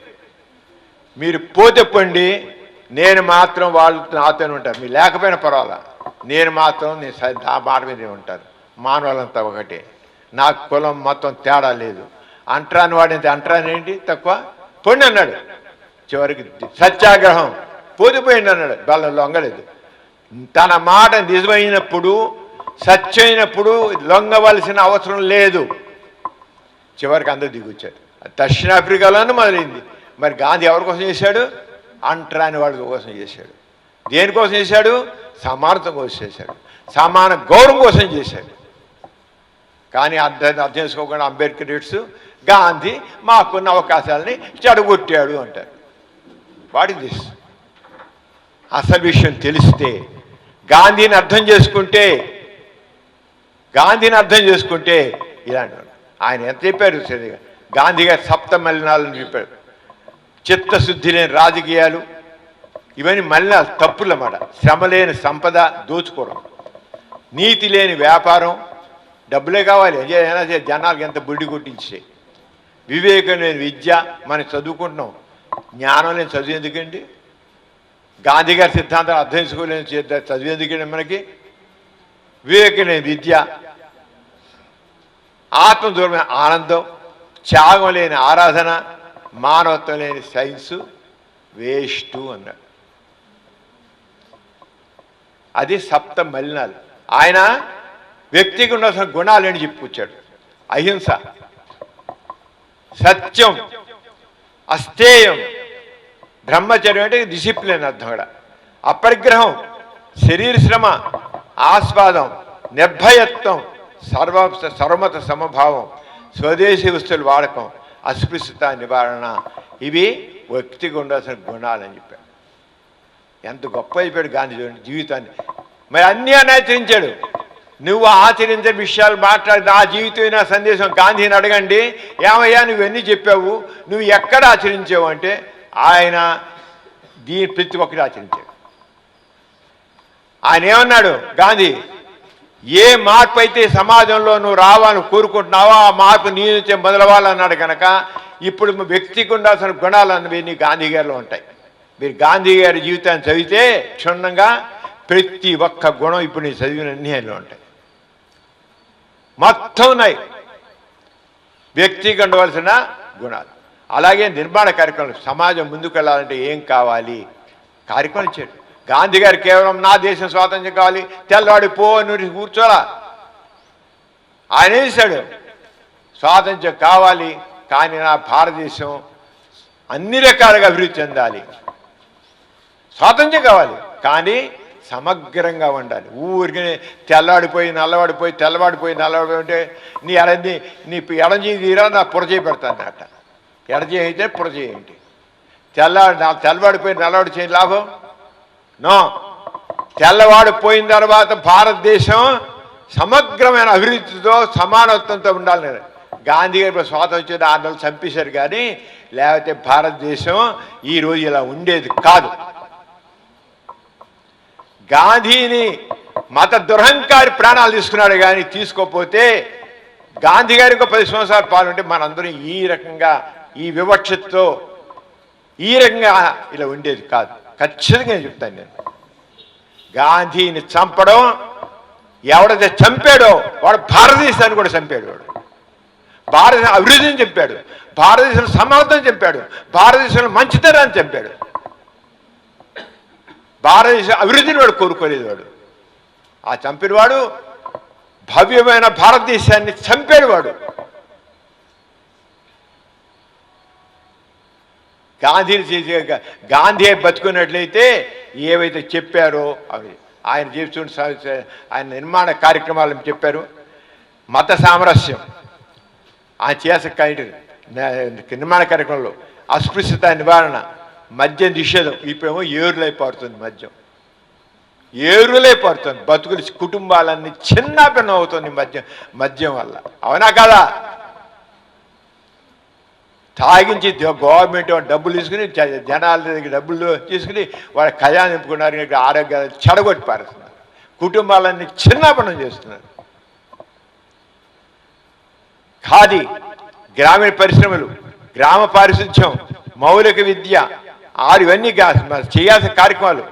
మీరు పోతే పండి, నేను మాత్రం వాళ్ళు నాతో ఉంటాను, మీరు లేకపోయినా పర్వాలా, నేను మాత్రం నా మాట మీద ఉంటాను, మానవులంతా ఒకటే, నాకు కులం మొత్తం తేడా లేదు. అంటరాని వాడింది అంటరాని ఏంటి తక్కువ పొండి అన్నాడు. చివరికి సత్యాగ్రహం పోతిపోయింది అన్నాడు, బల్ల లొంగలేదు. తన మాట నిజమైనప్పుడు సత్యమైనప్పుడు లొంగవలసిన అవసరం లేదు. చివరికి అందరూ దిగొచ్చారు. దక్షిణాఫ్రికాలోనూ మొదలైంది. మరి గాంధీ ఎవరి కోసం చేశాడు, అంటరాని వాళ్ళ కోసం చేశాడు. దేనికోసం చేశాడు, సమానత్వం కోసం చేశాడు, సమాన గౌరవం కోసం చేశాడు. కానీ అర్థం చేసుకోకుండా అంబేద్కరేట్స్ గాంధీ మాకున్న అవకాశాలని చెడగొట్టాడు అంటారు. What is this? అసలు విషయం తెలిస్తే, గాంధీని అర్థం చేసుకుంటే ఇలాంటి ఆయన ఎంత చెప్పారు సరిగా. గాంధీ గారు సప్త మలినాలని చెప్పాడు. చిత్తశుద్ధి లేని రాజకీయాలు, ఇవన్నీ మలినాలు, తప్పులన్నమాట. శ్రమ లేని సంపద దోచుకోవడం, నీతి లేని వ్యాపారం, డబ్బులే కావాలి అయినా జనాలకు ఎంత బుడ్డి కొట్టించే, వివేకం లేని విద్య, మనం చదువుకుంటున్నాం, జ్ఞానం లేని చదువు ఎందుకండి? గాంధీ గారి సిద్ధాంతాలు అర్థం చేసుకోలేని చదివేందుకే మనకి వివేకమైన విద్య, ఆత్మదూరమైన ఆనందం, త్యాగం లేని ఆరాధన, మానవత్వం లేని సైన్సు వేస్టు అన్నాడు. అది సప్త మలినాలు. ఆయన వ్యక్తికి ఉండాల్సిన గుణాలు అని చెప్పుకొచ్చాడు. అహింస, సత్యం, అస్థేయం, బ్రహ్మచర్యం అంటే డిసిప్లిన్ అర్థం కూడా, అపరిగ్రహం, శరీర శ్రమ, ఆస్వాదం, నిర్భయత్వం, సర్వమత సమభావం, స్వదేశీ వస్తువుల వాడకం, అస్పృశ్యత నివారణ, ఇవి వ్యక్తికి ఉండాల్సిన గుణాలని చెప్పాడు. ఎంత గొప్ప చెప్పాడు గాంధీ జీవితాన్ని. మరి అన్నీ అని ఆచరించాడు. నువ్వు ఆచరించే విషయాలు మాట్లాడి నా జీవితం నా సందేశం గాంధీని అడగండి, ఏమయ్యా నువ్వన్నీ చెప్పావు, నువ్వు ఎక్కడ ఆచరించావు అంటే ఆయన దీని ప్రతి ఒక్కటి ఆచరించాడు. ఆయన ఏమన్నాడు గాంధీ, ఏ మార్పు అయితే సమాజంలో నువ్వు రావాలని కోరుకుంటున్నావో ఆ మార్పు నీ నుంచే మొదలవ్వాలన్నాడు కనుక ఇప్పుడు వ్యక్తికి ఉండాల్సిన గుణాలు అన్నవి నీ గాంధీ గారిలో ఉంటాయి. మీరు గాంధీ గారి జీవితాన్ని చదివితే క్షుణ్ణంగా ప్రతి ఒక్క గుణం ఇప్పుడు నేను చదివినన్ని ఆయనలో ఉంటాయి, మొత్తం ఉన్నాయి వ్యక్తికి ఉండవలసిన గుణాలు. అలాగే నిర్మాణ కార్యక్రమాలు, సమాజం ముందుకు వెళ్ళాలంటే ఏం కావాలి కార్యక్రమం ఇచ్చాడు. గాంధీ గారు కేవలం నా దేశం స్వాతంత్ర్యం కావాలి, తెల్లవాడి పో అని కూర్చోలా. ఆయన ఏం చేశాడు, స్వాతంత్ర్యం కావాలి కానీ నా భారతదేశం అన్ని రకాలుగా అభివృద్ధి చెందాలి, స్వాతంత్ర్యం కావాలి కానీ సమగ్రంగా ఉండాలి. ఊరికి తెల్లవాడిపోయి నల్లవాడిపోయి ఉంటే నీ ఎడంచేయి తీరా నా పురచేయి పెడతాను అట్ట. ఎడచేయి అయితే పురచేయి ఏంటి, తెల్లవాడిపోయి నల్లవాడి చేయి లాభం నో. తెల్లవాడిపోయిన తర్వాత భారతదేశం సమగ్రమైన అభివృద్ధితో సమానత్వంతో ఉండాలి. గాంధీ గారి స్వాతంత్ర్యం 6 నెలలు చంపేశారు కానీ లేకపోతే భారతదేశం ఈరోజు ఇలా ఉండేది కాదు. గాంధీని మత దురహంకారి ప్రాణాలు తీసుకున్నాడు కానీ తీసుకోకపోతే గాంధీ గారి 10 సంవత్సరాల పాల్గొంటే మనందరం ఈ రకంగా ఈ వివక్షతో ఈ రకంగా ఇలా ఉండేది కాదు. ఖచ్చితంగా చెప్తాను నేను. గాంధీని చంపడం, ఎవడైతే చంపాడో వాడు భారతదేశాన్ని కూడా చంపాడు. వాడు భారతదేశం అభివృద్ధిని చంపాడు, భారతదేశంలో సమానతను చంపాడు, భారతదేశంలో మంచితనాన్ని చంపాడు. భారతదేశ అభివృద్ధిని వాడు కోరుకోలేదు. వాడు ఆ చంపినవాడు భవ్యమైన భారతదేశాన్ని చంపాడు. వాడు గాంధీ బతుకున్నట్లయితే ఏవైతే చెప్పారో అవి ఆయన జీవిస్తున్న ఆయన నిర్మాణ కార్యక్రమాలను చెప్పారు. మత సామరస్యం ఆయన చేసే నిర్మాణ కార్యక్రమంలో, అస్పృశ్యత నివారణ, మద్యం నిషేధం. ఇప్పుడేమో ఏరులై పారుతుంది మద్యం, ఏరులై పారుతుంది. బతుకులు కుటుంబాలన్నీ చిన్నపిన్నం అవుతుంది మద్యం వల్ల. అవునా కదా? తాగించి గవర్నమెంట్ డబ్బులు తీసుకుని జనాల దగ్గర డబ్బులు తీసుకుని వాళ్ళ ఖజానా నింపుకున్నారు, ఆరోగ్యాలు చెడగొట్టి పారుతున్నారు, కుటుంబాలన్నీ చిన్నపిన్నం చేస్తున్నారు. ఖాదీ, గ్రామీణ పరిశ్రమలు, గ్రామ పారిశుధ్యం, మౌలిక విద్య, ఇవన్నీ చేయాల్సిన కార్యక్రమాలు,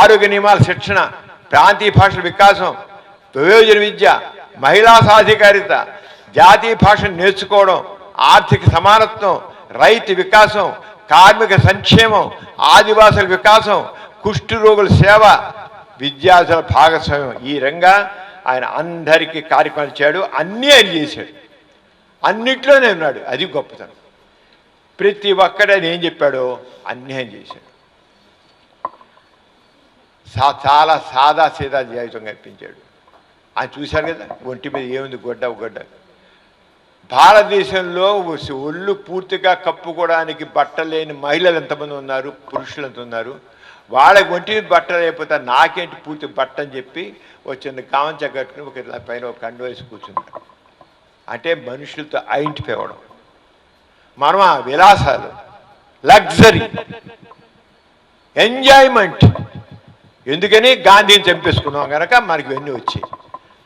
ఆరోగ్య నియమాల శిక్షణ, ప్రాంతీయ భాషల వికాసం, ప్రయోజన విద్య, మహిళా సాధికారిత, జాతీయ భాషను నేర్చుకోవడం, ఆర్థిక సమానత్వం, రైతు వికాసం, కార్మిక సంక్షేమం, ఆదివాసుల వికాసం, కుష్టు రోగుల సేవ, విద్యార్థుల భాగస్వామ్యం. ఈ రంగా ఆయన అందరికీ కార్యక్రమాలు చేయడు. అన్నీ ఆయన చేశాడు, అన్నిట్లోనే ఉన్నాడు. అది గొప్పతనం. ప్రతి ఒక్కడు ఆయన ఏం చెప్పాడో అన్నీ ఆయన చేశాడు. చాలా సాదా సీదా జీవితం కల్పించాడు. ఆయన చూశారు కదా, ఒంటి మీద ఏముంది, గొడ్డ. భారతదేశంలో ఒళ్ళు పూర్తిగా కప్పుకోవడానికి బట్టలేని మహిళలు ఎంతమంది ఉన్నారు, పురుషులు ఎంత ఉన్నారు. వాళ్ళకి ఒంటి మీద బట్ట లేకపోతే నాకేంటి పూర్తి బట్ట అని చెప్పి చిన్న కావంచ కట్టుకుని ఒక పైన ఒక కండు వేసి కూర్చున్నారు. అంటే మనుషులతో ఐడెంటిఫై అవ్వడం. మనం ఆ విలాసాలు, లగ్జరీ, ఎంజాయ్మెంట్, ఎందుకని గాంధీని చంపేసుకున్నాం కనుక మనకి ఇవన్నీ వచ్చాయి.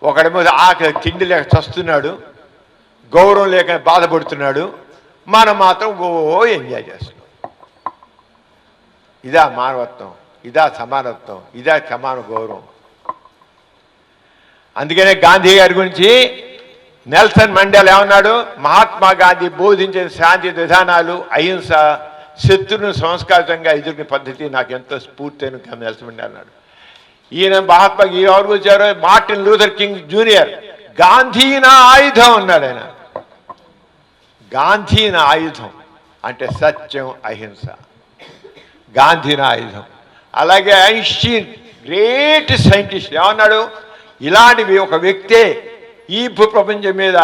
ఒకడేమో ఆకలి తిండి లేక చస్తున్నాడు, గౌరవం లేక బాధపడుతున్నాడు, మనం మాత్రం ఎంజాయ్ చేస్తున్నాం. ఇదా మానవత్వం. ఇదా సమానత్వం, ఇదా సమాన గౌరవం. అందుకనే గాంధీ గారి గురించి నెల్సన్ మండేలా ఏమన్నాడు? మహాత్మా గాంధీ బోధించిన శాంతి విధానాలు, అహింస, శత్రువును సంస్కారితంగా ఎదుర్కొనే పద్ధతి నాకు ఎంతో స్ఫూర్తి అని నెల్సన్ మండేలా అన్నాడు. ఈయన మహాత్మా ఎవరు వచ్చారో Martin Luther king junior, Gandhi నా ఆయుధం అన్నాడు ఆయన. గాంధీ నా ఆయుధం అంటే సత్యం, అహింస, గాంధీ నా ఆయుధం. అలాగే ఐన్స్టీన్ గ్రేట్ సైంటిస్ట్ ఏమన్నాడు? ఇలాంటివి ఒక వ్యక్తే ఈ ప్రపంచం మీద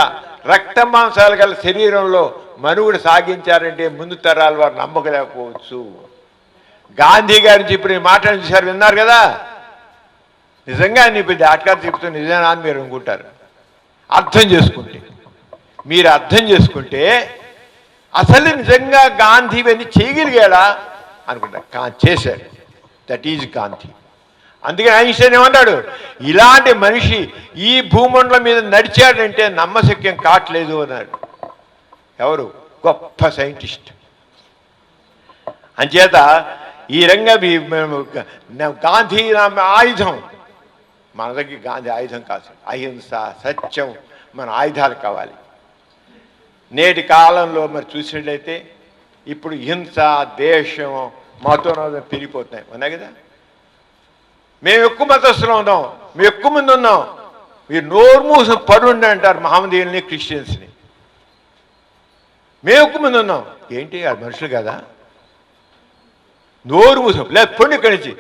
రక్త మాంసాలు గల శరీరంలో మనుగడ సాగించారంటే ముందు తరాల వారు నమ్మకలేకపోవచ్చు. గాంధీ గారి ఇప్పుడు నేను మాట్లాడి విన్నారు కదా, నిజంగా నీ పెద్ద ఆటగారు చెప్తూ నిజంగా అని మీరు అనుకుంటారు. మీరు అర్థం చేసుకుంటే అసలు నిజంగా గాంధీ ఇవన్నీ చేయగలిగాడా అనుకుంటా. చేశాడు. That is Gandhi. అందుకని ఐన్స్టైన్ ఏమన్నాడు? ఇలాంటి మనిషి ఈ భూమండలం మీద నడిచాడంటే నమ్మశక్యం కావట్లేదు అన్నాడు. ఎవరు? గొప్ప సైంటిస్ట్. అంచేత ఈ రంగా గాంధీ ఆయుధం మన దగ్గర గాంధీ ఆయుధం కాదు. అహింస, సత్యం మన ఆయుధాలు కావాలి. నేటి కాలంలో మరి చూసినట్లయితే ఇప్పుడు హింస, ద్వేషం, మతోన్మాదం పెరిగిపోతున్నాయి. ఉన్నాయి కదా. మేము ఎక్కువ మతస్థులు ఉన్నాం, మేము ఎక్కువ మంది ఉన్నాం, మీరు నోరు మూసం పడుండి అంటారు మహమ్మదీయుల్ని, క్రిస్టియన్స్ని. మేము ఎక్కువ మంది ఉన్నాం. ఏంటి అది మనుషులు కదా? నోరు మూసం లేదు, పొండి ఇక్కడి నుంచి.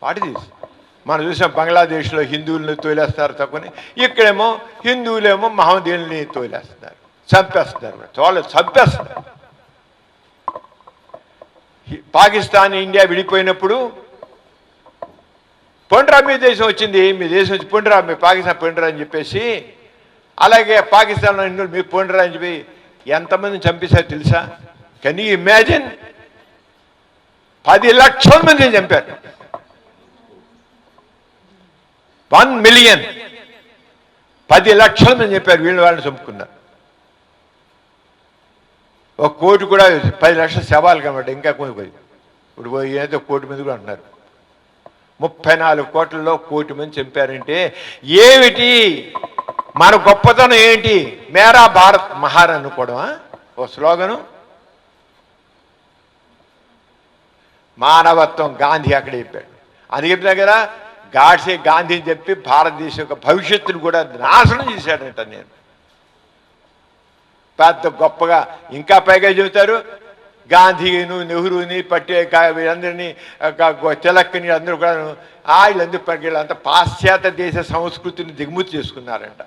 What is? మనం చూసాం బంగ్లాదేశ్లో హిందువుల్ని తోలేస్తారు తక్కువని, ఇక్కడేమో హిందువులేమో మహమ్మదీయుల్ని తోలేస్తున్నారు, చంపేస్తున్నారు. చంపేస్తున్నారు. పాకిస్తాన్, ఇండియా విడిపోయినప్పుడు పొండ్రా మీ దేశం వచ్చింది, మీ దేశం వచ్చి పొండ్రా, మీ పాకిస్తాన్ పొండ్రా అని చెప్పేసి, అలాగే పాకిస్తాన్లో హిందువులు మీరు పొండ్రా అని చెప్పి ఎంతమందిని చంపేశారు తెలుసా? Can you imagine? 10 లక్షల మందిని చంపారు. 1 మిలియన్, 10 లక్షల మంది చెప్పారు. వీళ్ళు వాళ్ళని చంపుకున్నారు. 1 కోటి కూడా 10 లక్షల శవాలు కాబట్టి ఇంకా పోయి ఇప్పుడు ఏదో 1 కోటి మంది కూడా అంటున్నారు. 34 కోట్లలో 1 కోటి మంది చంపారంటే ఏమిటి మన గొప్పతనం? ఏంటి? మేరా భారత్ మహార్ అనుకోవడమా ఓ స్లోగను? మానవత్వం గాంధీ అక్కడ చెప్పాడు. అది చెప్పినా కదా, గాడ్సే గాంధీ చెప్పి భారతదేశం యొక్క భవిష్యత్తును కూడా నాశనం చేశాడంట. నేను పెద్ద గొప్పగా ఇంకా పైగా చెబుతారు, గాంధీను, నెహ్రూని, పటేల్ వీళ్ళందరినీ, తిలక్ని అందరూ కూడా వీళ్ళందరూ వీళ్ళంతా పాశ్చాత్య దేశ సంస్కృతిని దిగుమతి చేసుకున్నారంట.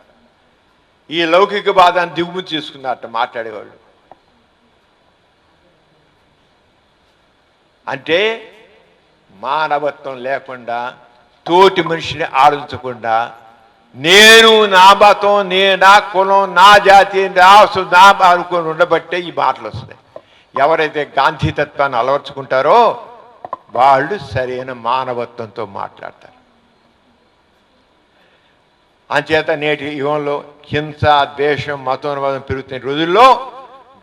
ఈ లౌకిక బాధాన్ని దిగుమతి చేసుకున్నారట మాట్లాడేవాళ్ళు. అంటే మానవత్వం లేకుండా, తోటి మనిషిని ఆలోచించకుండా, నేను నా మతం, నేను నా కులం, నా జాతి, నా అనుకొని ఉండబట్టే ఈ మాటలు వస్తున్నాయి. ఎవరైతే గాంధీ తత్వాన్ని అలవర్చుకుంటారో వాళ్ళు సరైన మానవత్వంతో మాట్లాడతారు. అంచేత నేటి యుగంలో హింస, ద్వేషం, మతోన్మాదం పెరుగుతున్న రోజుల్లో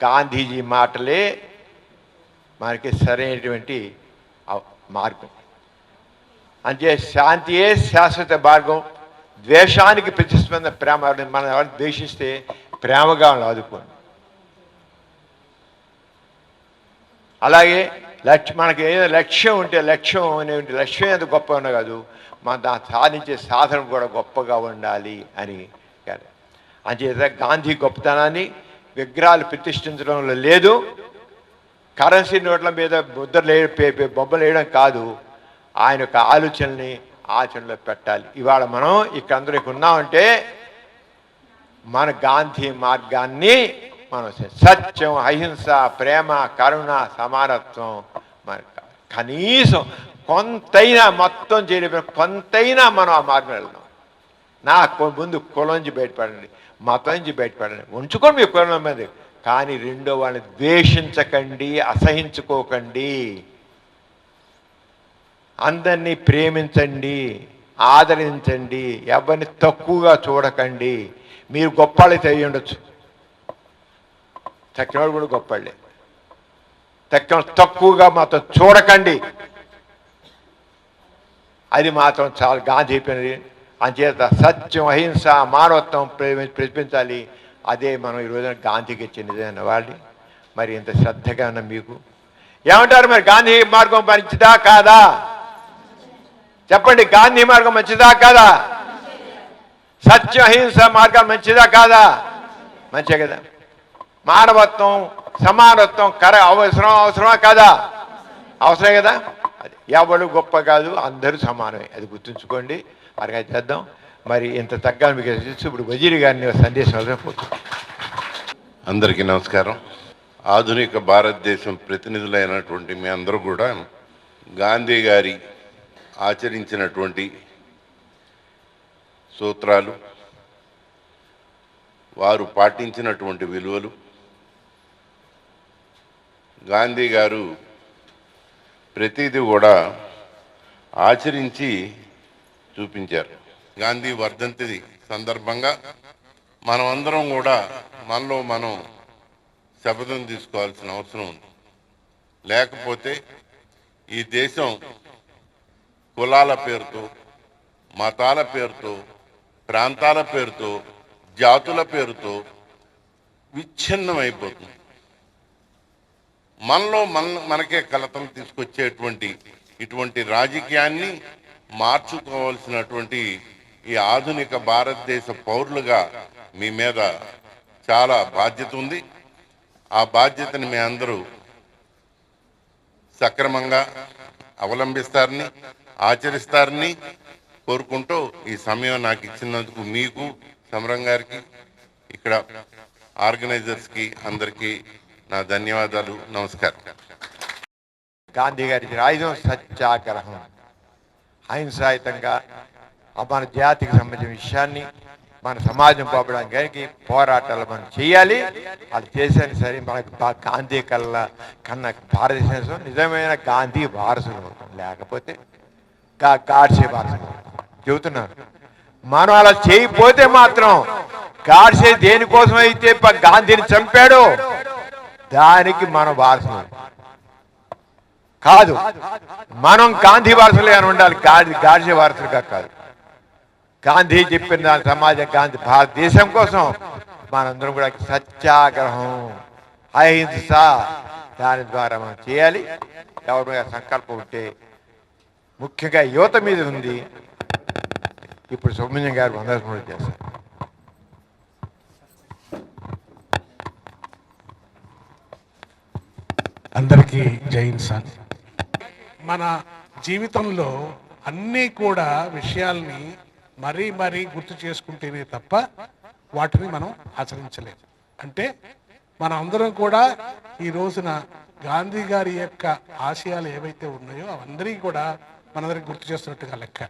గాంధీజీ మాటలే మనకి సరైనటువంటి మార్గం. అంటే శాంతియే శాశ్వత మార్గం. ద్వేషానికి ప్రతిస్పందన ప్రేమ. మనం ఎవరిని ద్వేషిస్తే ప్రేమగా ఆదుకోండి. అలాగే మనకి ఏదో లక్ష్యం ఉంటే, లక్ష్యం అనేటువంటి లక్ష్యం ఎంత గొప్ప ఉన్నా కాదు, మన దాన్ని సాధించే సాధన కూడా గొప్పగా ఉండాలి అని కాదు. అంచేత గాంధీ గొప్పతనాన్ని విగ్రహాలు ప్రతిష్ఠించడంలో లేదు, కరెన్సీ నోట్ల మీద బొమ్మలు వేయడం కాదు, ఆయన యొక్క ఆలోచనల్ని ఆచరణలో పెట్టాలి. ఇవాళ మనం ఇక్కడ అందరూ ఇక్కడ ఉన్నామంటే మన గాంధీ మార్గాన్ని మనం సత్యం, అహింస, ప్రేమ, కరుణ, సమానత్వం మనకు కనీసం కొంతైనా, మొత్తం చేయడం కొంతైనా మనం ఆ మార్గం వెళ్దాం. నా ముందు కులం నుంచి బయటపడండి, మతం నుంచి బయటపడండి, ఉంచుకోండి మీ కులం మీద, కానీ రెండో వాళ్ళని ద్వేషించకండి, అసహించుకోకండి, అందరినీ ప్రేమించండి, ఆదరించండి, ఎవరిని తక్కువగా చూడకండి. మీరు గొప్పవాళ్ళైతే అయ్యి ఉండొచ్చు, తక్కినవాడు కూడా గొప్పవాళ్ళే. తక్కువగా మాతో చూడకండి. అది మాత్రం చాలా గాంధీ చెప్పినది. అంచేత సత్యం, అహింస, మానవత్వం ప్రతిపించాలి. అదే మనం ఈ రోజున గాంధీకి ఇచ్చే నిజమైన వాళ్ళు. మరి ఇంత శ్రద్ధగా ఉన్న మీకు ఏమంటారు? మరి గాంధీ మార్గం మంచిదా కాదా చెప్పండి. గాంధీ మార్గం మంచిదా కాదా? సత్యం, అహింస మార్గం మంచిదా కాదా? మంచిదే కదా. మానవత్వం, సమానత్వం అవసరమా కాదా? అవసరమే కదా. అది ఎవరు గొప్ప కాదు, అందరూ సమానమే. అది గుర్తుంచుకోండి. అరగా చేద్దాం. మరి ఇంత తగ్గ మీకు ఇప్పుడు వజీర్ గారిని సందేశం పోతుంది. అందరికీ నమస్కారం. ఆధునిక భారతదేశం ప్రతినిధులైనటువంటి మీ అందరూ కూడా గాంధీ గారి ఆచరించినటువంటి సూత్రాలు, వారు పాటించినటువంటి విలువలు, గాంధీ గారు ప్రతిదీ కూడా ఆచరించి చూపించారు. గాంధీ వర్ధంతి సందర్భంగా మనమందరం కూడా మనలో మనం శపథం తీసుకోవాల్సిన అవసరం ఉంది. లేకపోతే ఈ దేశం కులాల పేరుతో, మతాల పేరుతో, ప్రాంతాల పేరుతో, జాతుల పేరుతో విచ్ఛిన్నమైపోతుంది. మనలో మనకే కలతలు తీసుకొచ్చేటువంటి ఇటువంటి రాజకీయాన్ని మార్చుకోవాల్సినటువంటి ఈ ఆధునిక భారతదేశ పౌరులుగా మీ మీద చాలా బాధ్యత ఉంది. ఆ బాధ్యతని మీ అందరూ సక్రమంగా అవలంబిస్తారని, ఆచరిస్తారని కోరుకుంటూ ఈ సమయం నాకు ఇచ్చినందుకు మీకు, సమరం గారికి, ఇక్కడ ఆర్గనైజర్స్కి అందరికీ నా ధన్యవాదాలు. నమస్కారం. గాంధీ గారి ఆయుధం సత్యాగ్రహం. అహింసాయుతంగా మన జాతికి సంబంధించిన విషయాన్ని మన సమాజం పోవడానికి పోరాటాలు మనం చేయాలి. అది చేసేది సరే మనకు గాంధీ కన్నా భారతదేశం నిజమైన గాంధీ వారసులు అవుతాం. లేకపోతే గాడ్సే వారసులు చెబుతున్నారు. మనం అలా చేయకపోతే మాత్రం గాడ్సే దేనికోసం అయితే గాంధీని చంపాడో దానికి మనం వారసులు కాదు. మనం గాంధీ వారసులే అని ఉండాలి, గాడ్సే వారసులుగా కాదు. గాంధీ చెప్పిన దాని సమాజం, గాంధీ భారతదేశం కోసం మనందరం కూడా సత్యాగ్రహం, అహింస దాని ద్వారా మనం చేయాలి. ఎవరి మీద సంకల్పం ఉంటే ముఖ్యంగా యువత మీద ఉంది. ఇప్పుడు సుబ్రహ్మణ్యం గారు వందస్మరణ చేస్తారు. అందరికీ జై హింద్. మన జీవితంలో అన్నీ కూడా విషయాల్ని మరీ మరీ గుర్తు చేసుకుంటేనే తప్ప వాటిని మనం ఆచరించలేము. అంటే మన అందరం కూడా ఈ రోజున గాంధీ గారి యొక్క ఆశయాలు ఏవైతే ఉన్నాయో అవన్నీ కూడా మనందరికి గుర్తు చేస్తున్నట్టుగా లెక్క.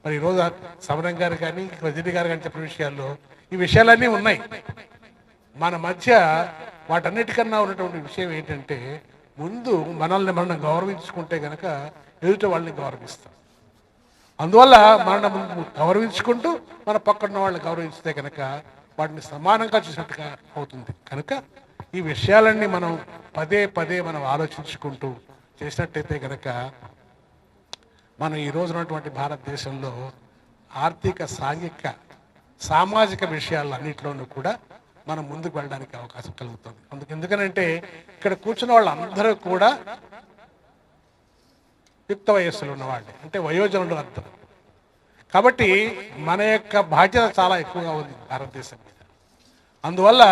మరి ఈరోజు సమరం గారు కానీ వజీర్ గారు కానీ చెప్పిన విషయాల్లో ఈ విషయాలన్నీ ఉన్నాయి. మన మధ్య వాటన్నిటికన్నా ఉన్నటువంటి విషయం ఏంటంటే, ముందు మనల్ని మనం గౌరవించుకుంటే కనుక ఎదుటి వాళ్ళని గౌరవిస్తాం. అందువల్ల మనల్ని ముందు గౌరవించుకుంటూ మన పక్కన వాళ్ళని గౌరవిస్తే కనుక వాటిని సమానంగా చూసినట్టుగా అవుతుంది. కనుక ఈ విషయాలన్నీ మనం పదే పదే మనం ఆలోచించుకుంటూ చేసినట్టయితే కనుక మనం ఈ రోజు ఉన్నటువంటి భారతదేశంలో ఆర్థిక, సాంఘిక, సామాజిక విషయాలన్నింటిలోనూ కూడా మనం ముందుకు వెళ్ళడానికి అవకాశం కలుగుతుంది. ఎందుకనంటే ఇక్కడ కూర్చున్న వాళ్ళందరూ కూడా యుక్త వయస్సులో ఉన్నవాళ్ళే, అంటే వయోజనులు అర్థం. కాబట్టి మన యొక్క బాధ్యత చాలా ఎక్కువగా ఉంది భారతదేశం మీద. అందువల్ల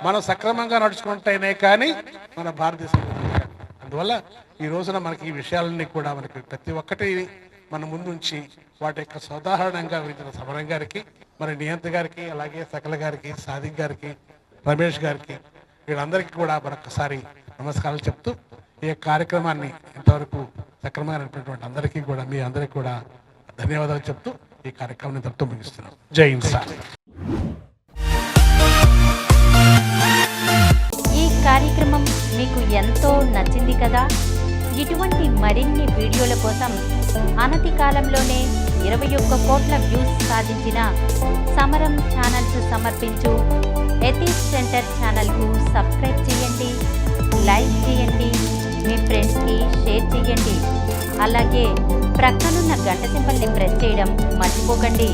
మనం సక్రమంగా నడుచుకుంటేనే కానీ మన భారతదేశం. అందువల్ల ఈ రోజున మనకి ఈ విషయాలన్నీ కూడా మనకి ప్రతి ఒక్కటి మన ముందుంచి వాటి యొక్క సాధారణంగా వివరించిన సమరం గారికి, మరి నియంత గారికి, అలాగే సకల గారికి, సాదిక్ గారికి, రమేష్ గారికి, వీళ్ళందరికీ కూడా మరొకసారి నమస్కారాలు చెప్తూ ఈ కార్యక్రమాన్ని ఇంతవరకు సక్రమంగా నడిపినటువంటి అందరికీ కూడా, మీ అందరికీ కూడా ధన్యవాదాలు చెప్తూ ఈ కార్యక్రమాన్ని ఇంతటితో ముగిస్తున్నాం. జై హింద్. ఈ కార్యక్రమం మీకు ఎంతో నచ్చింది కదా. ఇటువంటి మరిన్ని వీడియోల కోసం అనతి కాలంలోనే 21 కోట్ల వ్యూస్ సాధించిన సమరం ఛానల్స్ సమర్పించు ఎథిక్స్ సెంటర్ ఛానల్కు సబ్స్క్రైబ్ చేయండి, లైక్ చేయండి, మీ ఫ్రెండ్స్కి షేర్ చేయండి. అలాగే ప్రక్కనున్న గంట సింబల్ని ప్రెస్ చేయడం మర్చిపోకండి.